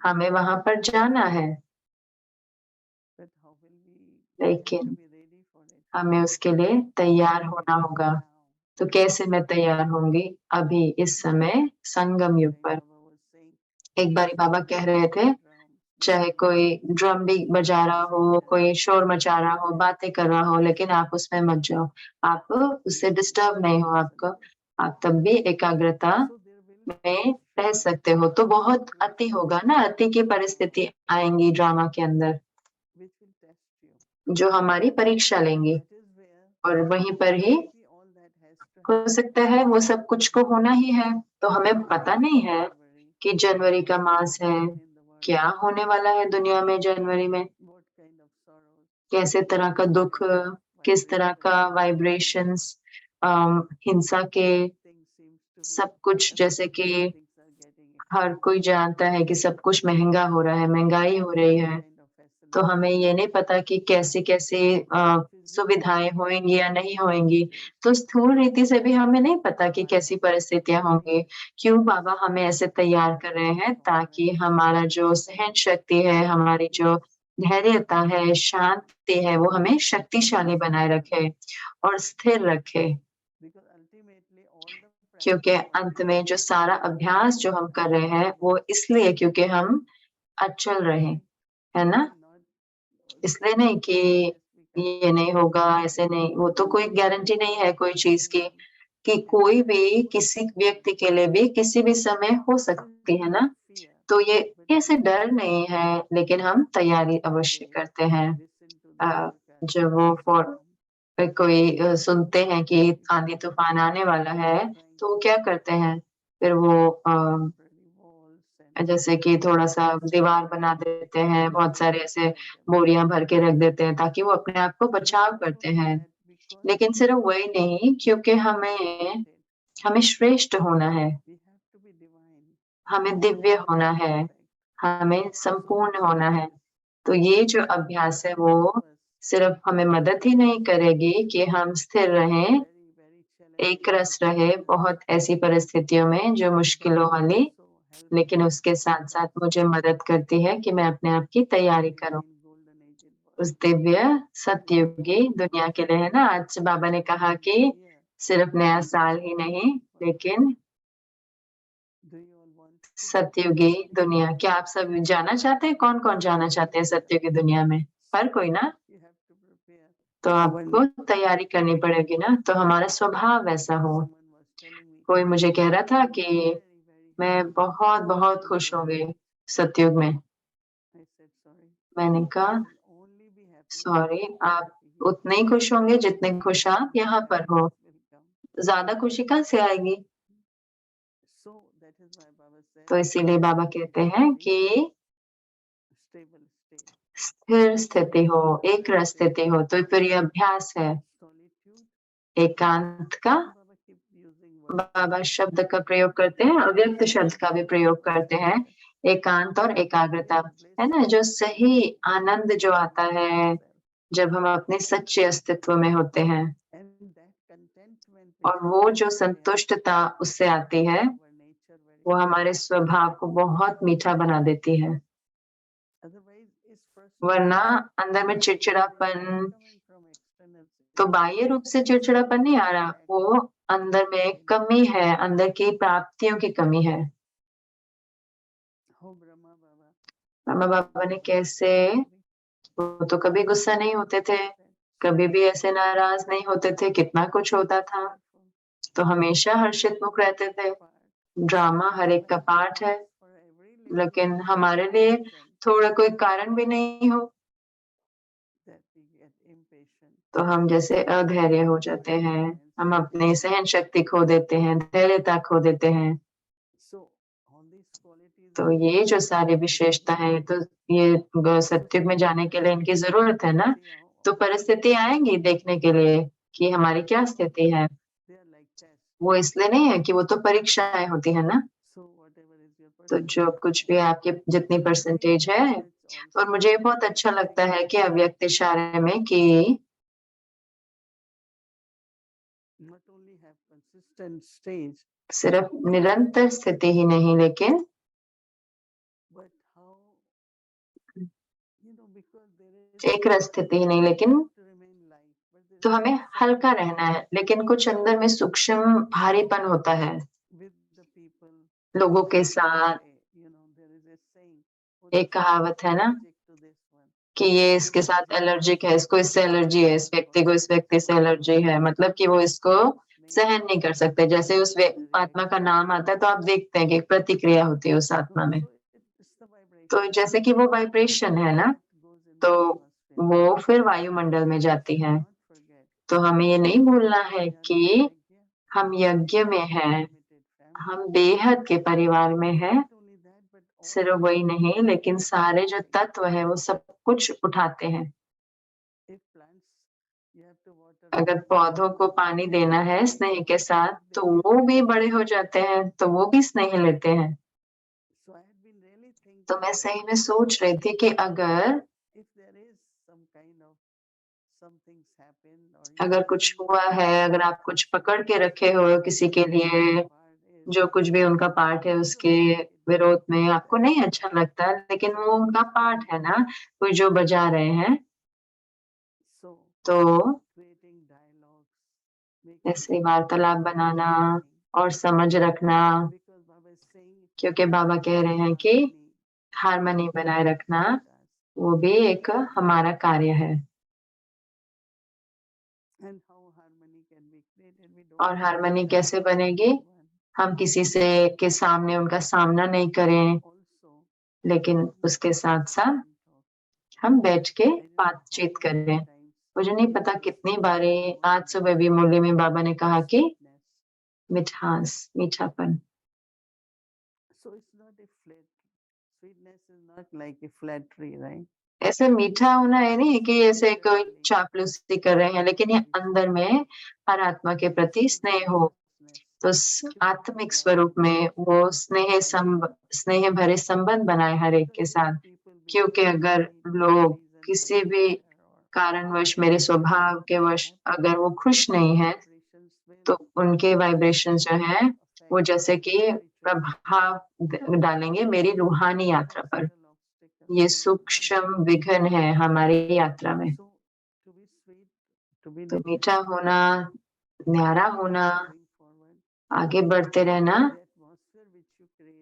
हमें वहां पर जाना है, लेकिन हमें उसके लिए तैयार होना होगा। तो कैसे मैं तैयार होंगी? अभी इस समय संगम युग पर। एक बारी बाबा कह रहे थे, चाहे कोई ड्रम भी बजा रहा हो, कोई शोर मचा रहा हो, बातें कर रहा हो, लेकिन आप उसमें मत जाओ, आप उससे डिस्टर्ब नहीं हो। आपको आप तब भी एकाग्रता में रह सकते हो। तो बहुत अति होगा ना, अति की परिस्थिति आएंगी ड्रामा के अंदर which will test you. जो हमारी परीक्षा लेंगी, That is where और वहीं पर ही see all that has to हो happen. सकता है वो सब कुछ को होना ही है। तो हमें पता नहीं है कि जनवरी का मास है, क्या होने वाला है दुनिया में जनवरी में, What kind of sorrows, कैसे तरह का दुख, किस तरह का वाइब्रेशंस, हिंसा के, things seems to be सब कुछ, जैसे कि things are getting हर कोई जानता है कि सब कुछ महंगा हो रहा है, महंगाई हो रही है। kind of facility. तो हमें ये नहीं पता कि कैसे कैसे सुविधाएं होंगी या नहीं होंगी। तो स्थूल रीति से भी हमें नहीं पता कि कैसी परिस्थितियां होंगी। क्यों बाबा हमें ऐसे तैयार कर रहे हैं, ताकि हमारा जो सहन शक्ति है, हमारी जो धैर्यता है, शांति है, वो हमें शक्तिशाली बनाए रखे और स्थिर रखे। Because ultimately all the क्योंकि अंत में जो सारा अभ्यास जो हम कर रहे हैं वो इसलिए क्योंकि हम अचल रहे, है ना, इसलिए नहीं कि ये नहीं होगा, ऐसे नहीं। वो तो कोई गारंटी नहीं है कोई चीज की, कि कोई भी किसी व्यक्ति के लिए भी किसी भी समय हो सकती है ना। तो ये ऐसे डर नहीं है, लेकिन हम तैयारी अवश्य करते हैं। जब वो कोई सुनते हैं कि आंधी तूफान आने वाला है, तो वो क्या करते हैं, फिर वो जैसे कि थोड़ा सा दीवार बना देते हैं, बहुत सारे ऐसे बोरियां भर के रख देते हैं ताकि वो अपने आप को बचाव करते हैं। लेकिन सिर्फ वही नहीं, क्योंकि हमें श्रेष्ठ होना है, हमें दिव्य होना है, हमें संपूर्ण होना है। तो ये जो अभ्यास है वो सिर्फ हमें मदद ही नहीं करेगी कि हम स्थिर रहें, एक रस रहे बहुत ऐसी परिस्थितियों में जो मुश्किलों वाली, लेकिन उसके साथ साथ मुझे मदद करती है कि मैं अपने आप की तैयारी करूं उस दिव्य सतयुगी दुनिया के लिए, है ना। आज बाबा ने कहा कि सिर्फ नया साल ही नहीं, लेकिन सतयुगी दुनिया। क्या आप सब जाना चाहते हैं? कौन कौन जाना चाहते हैं सतयुगी दुनिया में? हर कोई ना। तो आपको तैयारी करनी पड़ेगी ना, तो हमारा स्वभाव वैसा हो। कोई मुझे कह रहा था कि मैं बहुत बहुत खुश होंगी सतयुग में। मैंने कहा सॉरी, आप उतने ही खुश होंगे जितने खुश आप यहाँ पर हो। ज्यादा खुशी कहाँ से आएगी? तो इसीलिए बाबा कहते हैं कि स्थिर स्थिति हो, एक रस स्थिति हो। तो फिर ये अभ्यास है एकांत का। बाबा शब्द का प्रयोग करते हैं, अव्यक्त शब्द का भी प्रयोग करते हैं। एकांत और एकाग्रता, है ना, जो सही आनंद जो आता है जब हम अपने सच्चे अस्तित्व में होते हैं, और वो जो संतुष्टता उससे आती है, वो हमारे स्वभाव को बहुत मीठा बना देती है। वरना अंदर में चिड़चिड़ापन, तो बाह्य रूप से चिड़चिड़ापन नहीं आ रहा, वो अंदर में कमी है, अंदर की प्राप्तियों की कमी है। ब्रह्मा बाबा ने कैसे, वो तो कभी गुस्सा नहीं होते थे, कभी भी ऐसे नाराज नहीं होते थे, कितना कुछ होता था, तो हमेशा हर्षित मुख रहते थे। ड्रामा हर एक का पार्ट है, लेकिन हमारे लिए थोड़ा कोई कारण भी नहीं हो तो हम जैसे अधैर्य हो जाते हैं, हम अपनी सहन शक्ति खो देते हैं, धैर्यता खो देते हैं। तो ये जो सारी विशेषता है, तो ये सत्युग में जाने के लिए इनकी जरूरत है ना। तो परिस्थिति आएंगी देखने के लिए कि हमारी क्या स्थिति है। वो इसलिए नहीं है कि वो तो परीक्षाएं होती है ना। तो जो कुछ भी आपके जितनी परसेंटेज है, और मुझे बहुत अच्छा लगता है कि अव्यक्त इशारे में कि सिर्फ निरंतर स्थिति ही नहीं, लेकिन एक रस स्थिति ही नहीं, लेकिन तो हमें हल्का रहना है, लेकिन कुछ अंदर में सूक्ष्म भारीपन होता है लोगों के साथ। एक कहावत है ना कि ये इसके साथ एलर्जिक है, इसको इससे एलर्जी है, इस व्यक्ति को इस व्यक्ति से एलर्जी है, मतलब कि वो इसको सहन नहीं कर सकते। जैसे उस आत्मा का नाम आता है तो आप देखते हैं कि एक प्रतिक्रिया होती है उस आत्मा में। तो जैसे कि वो वाइब्रेशन है ना, तो वो फिर वायुमंडल में जाती है। तो हमें ये नहीं भूलना है कि हम यज्ञ में हैं, हम बेहद के परिवार में हैं। सिर्फ वही नहीं, लेकिन सारे जो तत्व है वो सब कुछ उठाते हैं। अगर पौधों को पानी देना है स्नेह के साथ, तो वो भी बड़े हो जाते हैं, तो वो भी स्नेह लेते हैं। तो मैं सही में सोच रही थी कि अगर कुछ हुआ है, अगर आप कुछ पकड़ के रखे हो किसी के लिए, जो कुछ भी उनका पार्ट है उसके विरोध में आपको नहीं अच्छा लगता, लेकिन वो उनका पार्ट है ना, कोई जो बजा रहे हैं, तो ऐसे वार्तालाप बनाना और समझ रखना, क्योंकि बाबा कह रहे हैं कि हार्मनी बनाए रखना वो भी एक हमारा कार्य है। और हार्मनी कैसे बनेगी? हम किसी से के सामने उनका सामना नहीं करें, लेकिन उसके साथ साथ हम बैठ के बातचीत करें। मुझे नहीं पता कितनी बारी आज सुबह भी मुरली में बाबा ने कहा कि मिठास, मीठापन। ऐसे मीठा होना ये नहीं है कि ऐसे कोई चापलूसी कर रहे हैं, लेकिन ये अंदर में हर आत्मा के प्रति स्नेह हो। तो आत्मिक स्वरूप में वो स्नेह भरे संबंध बनाए हर एक के साथ। क्योंकि अगर लोग किसी भी कारणवश, मेरे स्वभाव के वश अगर वो खुश नहीं है, तो उनके वाइब्रेशन जो है वो जैसे कि प्रभाव डालेंगे मेरी रूहानी यात्रा पर। ये सूक्ष्म विघ्न है हमारी यात्रा में। तो मीठा होना, न्यारा होना, आगे बढ़ते रहना,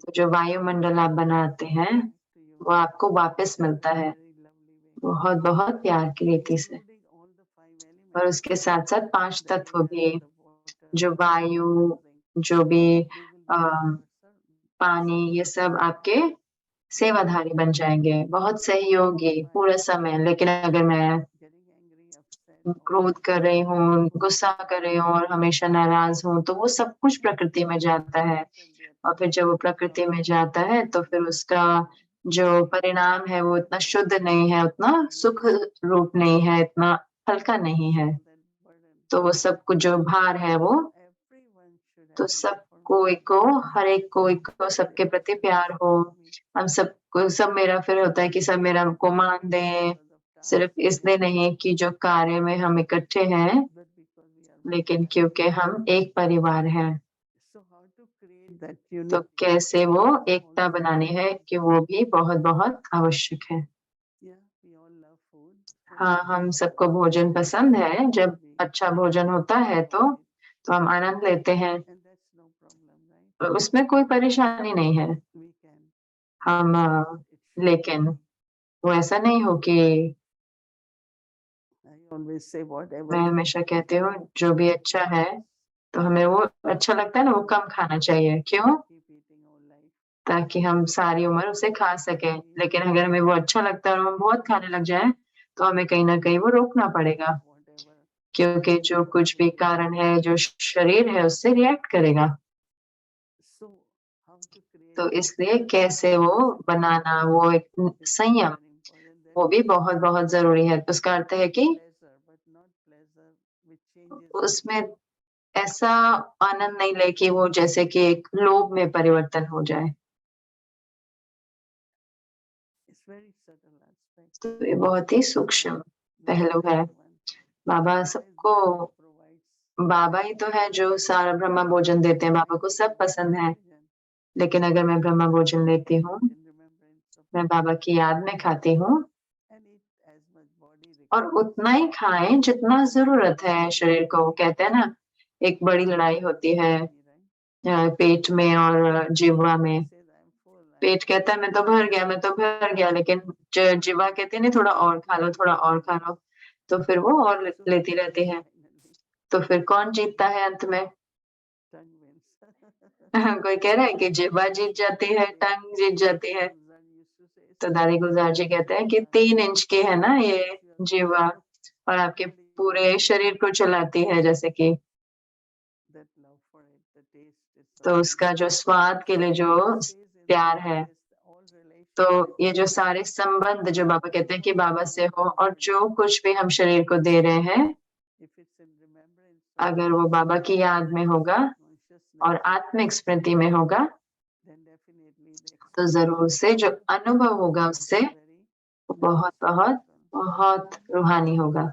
तो जो वायुमंडल आप बनाते हैं वो आपको वापस मिलता है बहुत बहुत प्यार की रीति से। और उसके साथ साथ 5 तत्व भी, जो वायु, जो भी पानी, ये सब आपके सेवाधारी बन जाएंगे, बहुत सहयोगी पूरा समय। लेकिन अगर मैं क्रोध कर रही हूँ, गुस्सा कर रही हूँ और हमेशा नाराज हूँ, तो वो सब कुछ प्रकृति में जाता है। और फिर जब वो प्रकृति में जाता है तो फिर उसका जो परिणाम है वो इतना शुद्ध नहीं है, उतना सुख रूप नहीं है, इतना हल्का नहीं है। तो वो सब कुछ जो भार है वो, तो सब कोई को, हर एक कोई को सबके प्रति प्यार हो। हम सबको, सब मेरा फिर होता है कि सब मेरा को मान दें, सिर्फ इसलिए नहीं कि जो कार्य में हम इकट्ठे हैं, लेकिन क्योंकि हम एक परिवार हैं। तो कैसे वो एकता बनानी है कि वो भी बहुत बहुत आवश्यक है। हाँ, हम सबको भोजन पसंद है। जब अच्छा भोजन होता है तो हम आनंद लेते हैं, उसमें कोई परेशानी नहीं है। हम लेकिन वो ऐसा नहीं हो कि मैं हमेशा कहती हूँ जो भी अच्छा है तो हमें वो अच्छा लगता है ना, वो कम खाना चाहिए। क्यों? ताकि हम सारी उम्र उसे खा सकें। लेकिन अगर हमें वो अच्छा लगता है और हम बहुत खाने लग जाएं, तो हमें कहीं ना कहीं वो रोकना पड़ेगा, क्योंकि जो कुछ भी कारण है, जो शरीर है उससे रिएक्ट करेगा। तो इसलिए कैसे वो बनाना, वो एक संयम, वो भी बहुत बहुत जरूरी है। उसका अर्थ है कि उसमें ऐसा आनंद नहीं ले कि वो जैसे कि एक लोभ में परिवर्तन हो जाए। तो ये बहुत ही सूक्ष्म पहलू है। बाबा सबको, बाबा ही तो है जो सारा ब्रह्मा भोजन देते हैं। बाबा को सब पसंद है। लेकिन अगर मैं ब्रह्मा भोजन लेती हूँ, मैं बाबा की याद में खाती हूँ, और उतना ही खाएं जितना जरूरत है शरीर को। वो कहते हैं ना, एक बड़ी लड़ाई होती है पेट में और जिह्वा में। पेट कहता है मैं तो भर गया, मैं तो भर गया, लेकिन जिह्वा कहती है नहीं, थोड़ा और खा लो, थोड़ा और खा लो। तो फिर वो और लेती रहती है। तो फिर कौन जीतता है अंत में? कोई कह रहा है कि जिह्वा जीत जाती है, टंग जीत जाती है। तो दादी गुलजार जी कहते हैं कि 3 इंच की है ना ये जिह्वा और आपके पूरे शरीर को चलाती है, जैसे कि तो उसका जो स्वाद के लिए जो प्यार है, तो ये जो सारे संबंध जो बाबा कहते हैं कि बाबा से हो, और जो कुछ भी हम शरीर को दे रहे हैं, अगर वो बाबा की याद में होगा और आत्मिक स्मृति में होगा, तो जरूर से जो अनुभव होगा उससे वो बहुत बहुत बहुत रूहानी होगा।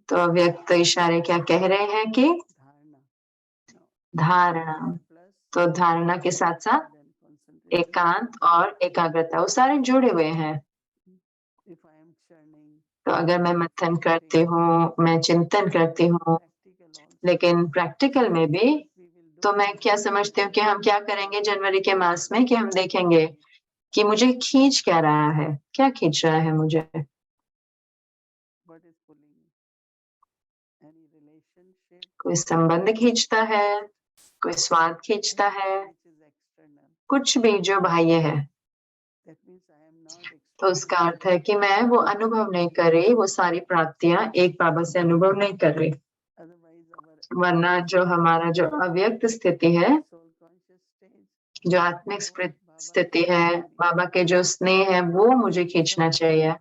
तो अव्यक्त इशारे क्या कह रहे हैं कि धारणा, तो धारणा के साथ साथ एकांत और एकाग्रता, वो सारे जुड़े हुए हैं। तो अगर मैं मंथन करती हूँ, मैं चिंतन करती हूँ, लेकिन प्रैक्टिकल में भी, तो मैं क्या समझती हूँ कि हम क्या करेंगे जनवरी के मास में, कि हम देखेंगे कि मुझे खींच क्या रहा है, क्या खींच रहा है मुझे। कोई संबंध खींचता है, कोई स्वाद खींचता है, कुछ भी जो बाह्य है, तो उसका अर्थ है कि मैं वो अनुभव नहीं कर रही, वो सारी प्राप्तियां एक बाबा से अनुभव नहीं कर रही। वरना जो हमारा जो अव्यक्त स्थिति है, जो आत्मिक स्थिति है, बाबा के जो स्नेह है, वो मुझे खींचना चाहिए।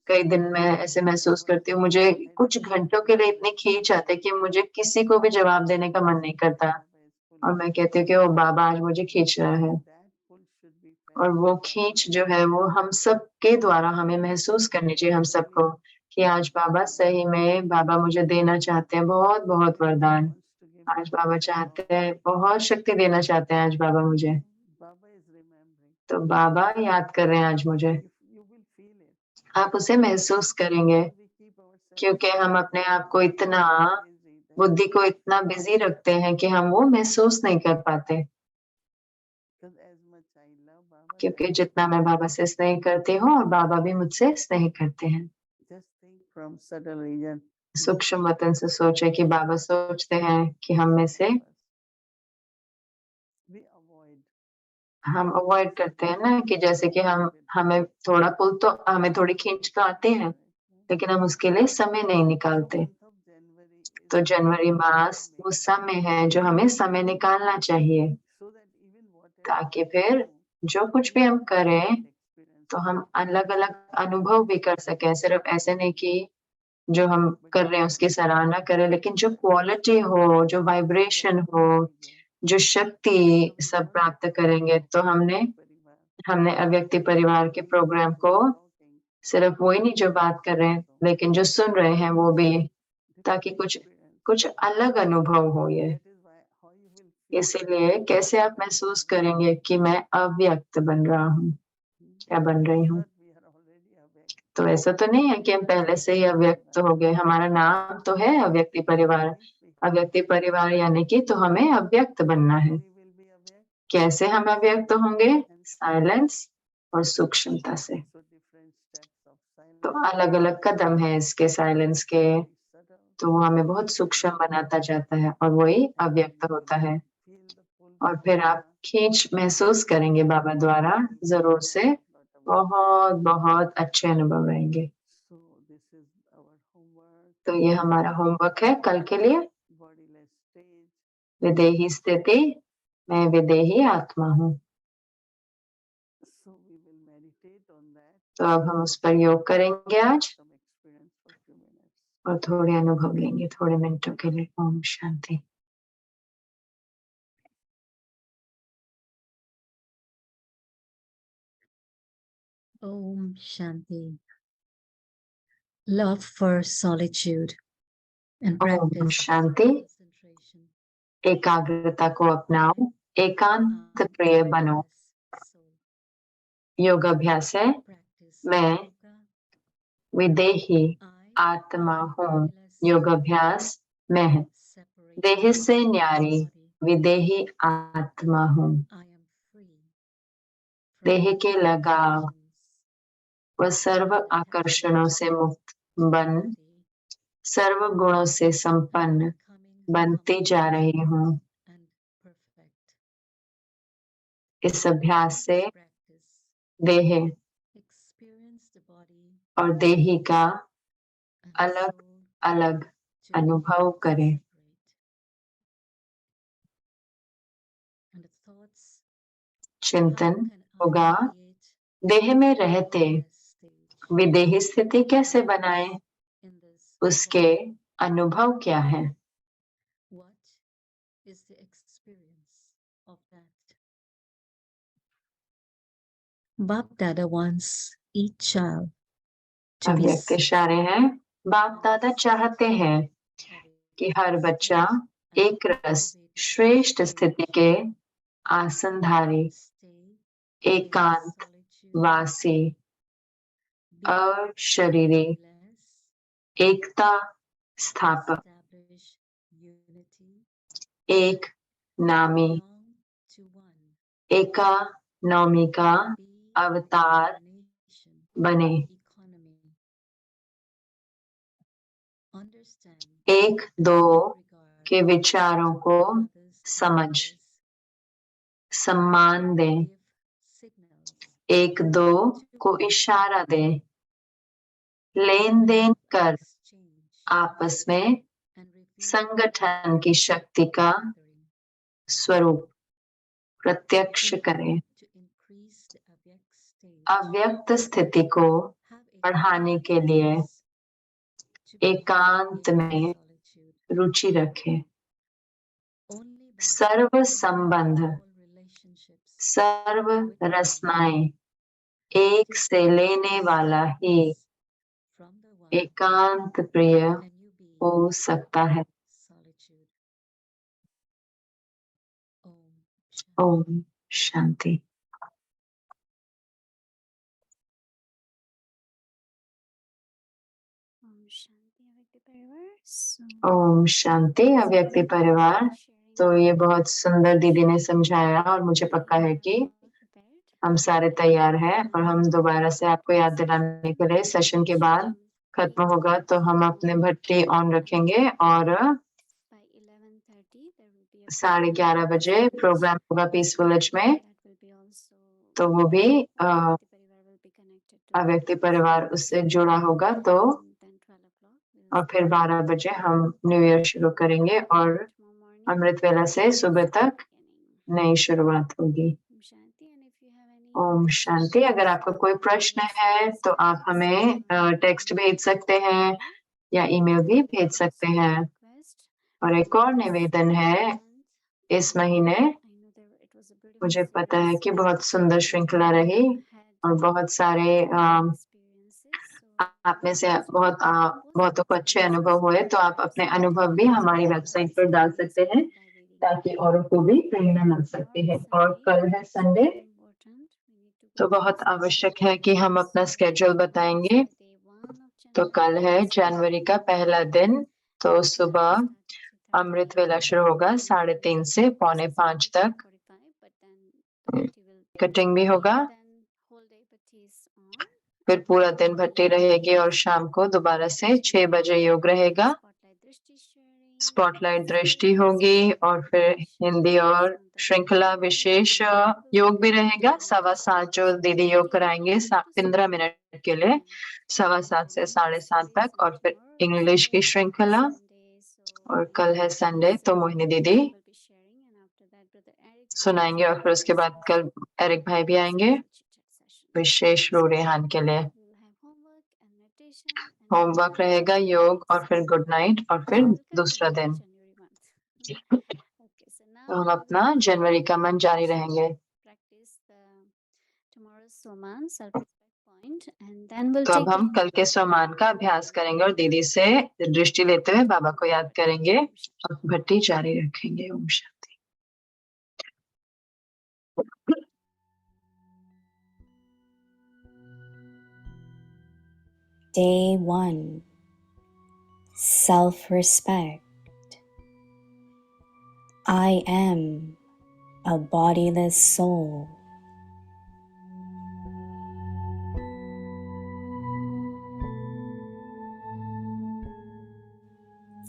कई दिन मैं ऐसे महसूस करती हूँ, मुझे कुछ घंटों के लिए इतनी खींच आती है कि मुझे किसी को भी जवाब देने का मन नहीं करता, और मैं कहती हूँ कि वो बाबा आज मुझे खींच रहा है। और वो खींच जो है वो हम सब के द्वारा हमें महसूस करनी चाहिए, हम सबको, कि आज बाबा सही में, बाबा मुझे देना चाहते हैं बहुत बहुत वरदान। आज बाबा चाहते हैं, बहुत शक्ति देना चाहते हैं आज बाबा मुझे। तो बाबा याद कर रहे हैं आज मुझे, आप उसे महसूस करेंगे, क्योंकि हम अपने आप को इतना, बुद्धि को इतना बिजी रखते हैं कि हम वो महसूस नहीं कर पाते। क्योंकि जितना मैं बाबा से स्नेह करती हूँ और बाबा भी मुझसे स्नेह करते हैं। सूक्ष्म वतन से सोचे कि बाबा सोचते हैं कि हम में से हम अवॉइड करते हैं ना, कि जैसे कि हमें थोड़ा पुल तो हमें थोड़ी खींच तो आती है, लेकिन हम उसके लिए समय नहीं निकालते। तो जनवरी मास वो समय है जो हमें समय निकालना चाहिए, ताकि फिर जो कुछ भी हम करें तो हम अलग अलग अनुभव भी कर सकें। सिर्फ ऐसे नहीं कि जो हम कर रहे हैं उसकी सराहना करें, लेकिन जो क्वालिटी हो, जो वाइब्रेशन हो, जो शक्ति सब प्राप्त करेंगे। तो हमने हमने अव्यक्ति परिवार के प्रोग्राम को सिर्फ वही नहीं जो बात कर रहे हैं, लेकिन जो सुन रहे हैं वो भी, ताकि कुछ कुछ अलग अनुभव हो ये। इसीलिए कैसे आप महसूस करेंगे कि मैं अव्यक्त बन रहा हूँ, क्या बन रही हूँ। तो ऐसा तो नहीं है कि हम पहले से ही अव्यक्त हो गए, हमारा नाम तो है अव्यक्ति परिवार। अव्यक्ति परिवार यानी कि तो हमें अव्यक्त बनना है। कैसे हम अव्यक्त होंगे? साइलेंस और सूक्ष्मता से। तो अलग अलग कदम है इसके साइलेंस के, तो वो हमें बहुत सूक्ष्म बनाता जाता है और वही अव्यक्त होता है। और फिर आप खींच महसूस करेंगे बाबा द्वारा, जरूर से बहुत बहुत अच्छे अनुभव रहेंगे। तो ये हमारा होमवर्क है कल के लिए। विदेही स्थिति, मैं विदेही आत्मा हूँ। तो अब हम उस पर योग करेंगे आज और थोड़े अनुभव लेंगे थोड़े मिनटों के लिए। Om Shanti. Om Shanti. Love for solitude and Om practice Shanti. concentration. एकाग्रता को अपनाओ, एकांत प्रिय बनो। योग अभ्यास है, मैं विदेही आत्मा हूँ। योग अभ्यास, मैं देह से न्यारी विदेही आत्मा हूँ। देह के लगाव व सर्व आकर्षणों से मुक्त बन सर्व गुणों से संपन्न बनती जा रही हूँ। and perfect. इस अभ्यास से This practice, देह experience the body और देही का and the अलग soul अलग to be अनुभव करें separate. And the thoughts, how चिंतन can I होगा create देह में रहते this stage विदेही स्थिति कैसे बनाए, in this उसके body? अनुभव क्या है, What is the experience of that? Bap Dada wants each child to be अव्यक्त इशारे हैं। बाप दादा चाहते हैं कि हर बच्चा एक रस श्रेष्ठ स्थिति के आसनधारी एकांत वासी अशरीरी एकता स्थापक एक नामी एका नौमी का अवतार बने, एक दो के विचारों को समझ सम्मान दें, एक दो को इशारा दें, लेन देन कर आपस में संगठन की शक्ति का स्वरूप प्रत्यक्ष करें। अव्यक्त स्थिति को बढ़ाने के लिए एकांत में रुचि रखें। सर्व संबंध सर्व रचनाएं एक से लेने वाला ही एकांत प्रिय हो सकता है। ओम शांति। ओम शांति अव्यक्ति परिवार। तो ये बहुत सुंदर दीदी ने समझाया और मुझे पक्का है कि हम सारे तैयार हैं और हम दोबारा से आपको याद दिलाने के लिए सेशन के बाद खत्म होगा तो हम अपने भट्टी ऑन रखेंगे और 11:30 बजे प्रोग्राम होगा पीसफुल विलेज में, तो वो भी अव्यक्ति परिवार उससे जुड़ा होगा। तो और फिर 12 बजे हम न्यू ईयर शुरू करेंगे और अमृत वेला से सुबह तक नई शुरुआत होगी। ओम शांति। अगर आपका कोई प्रश्न है तो आप हमें टेक्स्ट भेज सकते हैं या ईमेल भी भेज सकते हैं। और एक और निवेदन है, इस महीने मुझे पता है कि बहुत सुंदर श्रृंखला रही और बहुत सारे आप में से बहुतों को अच्छे अनुभव हुए, तो आप अपने अनुभव भी हमारी वेबसाइट पर डाल सकते हैं ताकि औरों को भी प्रेरणा मिल सकती है। और कल है संडे, तो बहुत आवश्यक है कि हम अपना स्केड्यूल बताएंगे। तो कल है जनवरी का पहला दिन, तो सुबह अमृत वेला शुरू होगा 3:30 से 4:45 तक। कटिंग भी होगा, फिर पूरा दिन भट्टी रहेगी और शाम को दोबारा से 6 बजे योग रहेगा। स्पॉटलाइट दृष्टि होगी और फिर हिंदी और श्रृंखला विशेष योग भी रहेगा। 7:15 जो दीदी योग कराएंगे 15 मिनट के लिए 7:15 से 7:30 तक, और फिर इंग्लिश की श्रृंखला। और कल है संडे, तो मोहिनी दीदी सुनाएंगे और फिर उसके बाद कल एरिक भाई भी आएंगे विशेष रूरेहान के लिए। होमवर्क रहेगा, योग और फिर गुड नाइट और फिर दूसरा दिन। तो हम अपना जनवरी का मन जारी रहेंगे। तो अब हम कल के स्वमान का अभ्यास करेंगे और दीदी से दृष्टि लेते हुए बाबा को याद करेंगे और भट्टी जारी रखेंगे। Om Shanti. Day 1. Self-respect. I am a bodiless soul.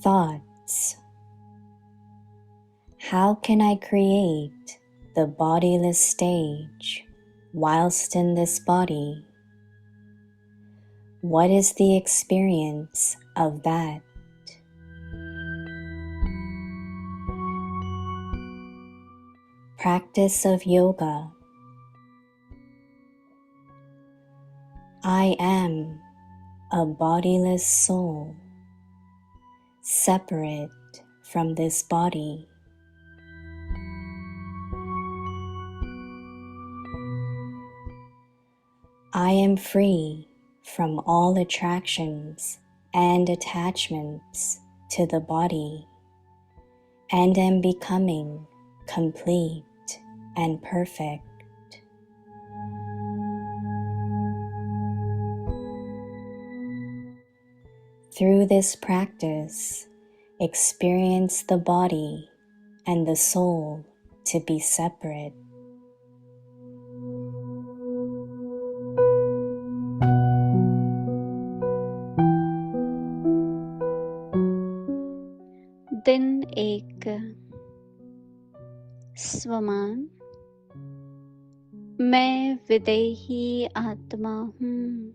Thoughts. How can I create the bodiless stage whilst in this body? What is the experience of that? Practice of yoga. I am a bodiless soul, separate from this body. I am free from all attractions and attachments to the body and am becoming complete and perfect. Through this practice, experience the body and the soul to be separate. दिन एक। स्वमान। मैं विदेही आत्मा हूँ।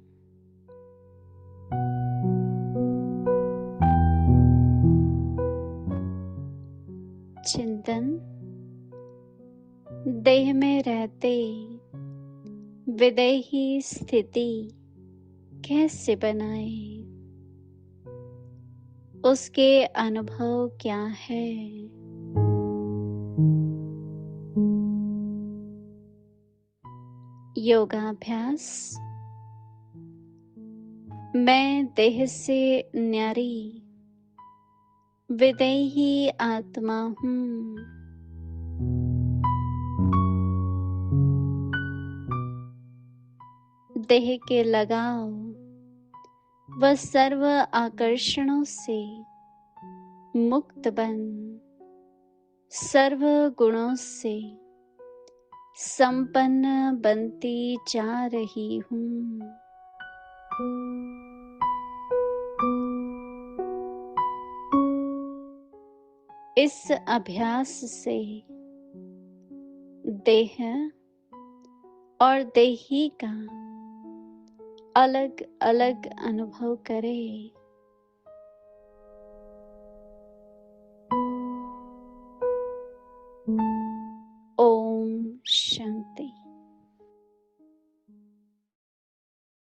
चिंतन। देह में रहते विदेही स्थिति कैसे बनाए? उसके अनुभव क्या है? योगाभ्यास। मैं देह से न्यारी विदेही आत्मा हूँ। देह के लगाव व सर्व आकर्षणों से मुक्त बन सर्व गुणों से संपन्न बनती जा रही हूँ। इस अभ्यास से देह और देही का अलग अलग अनुभव करें।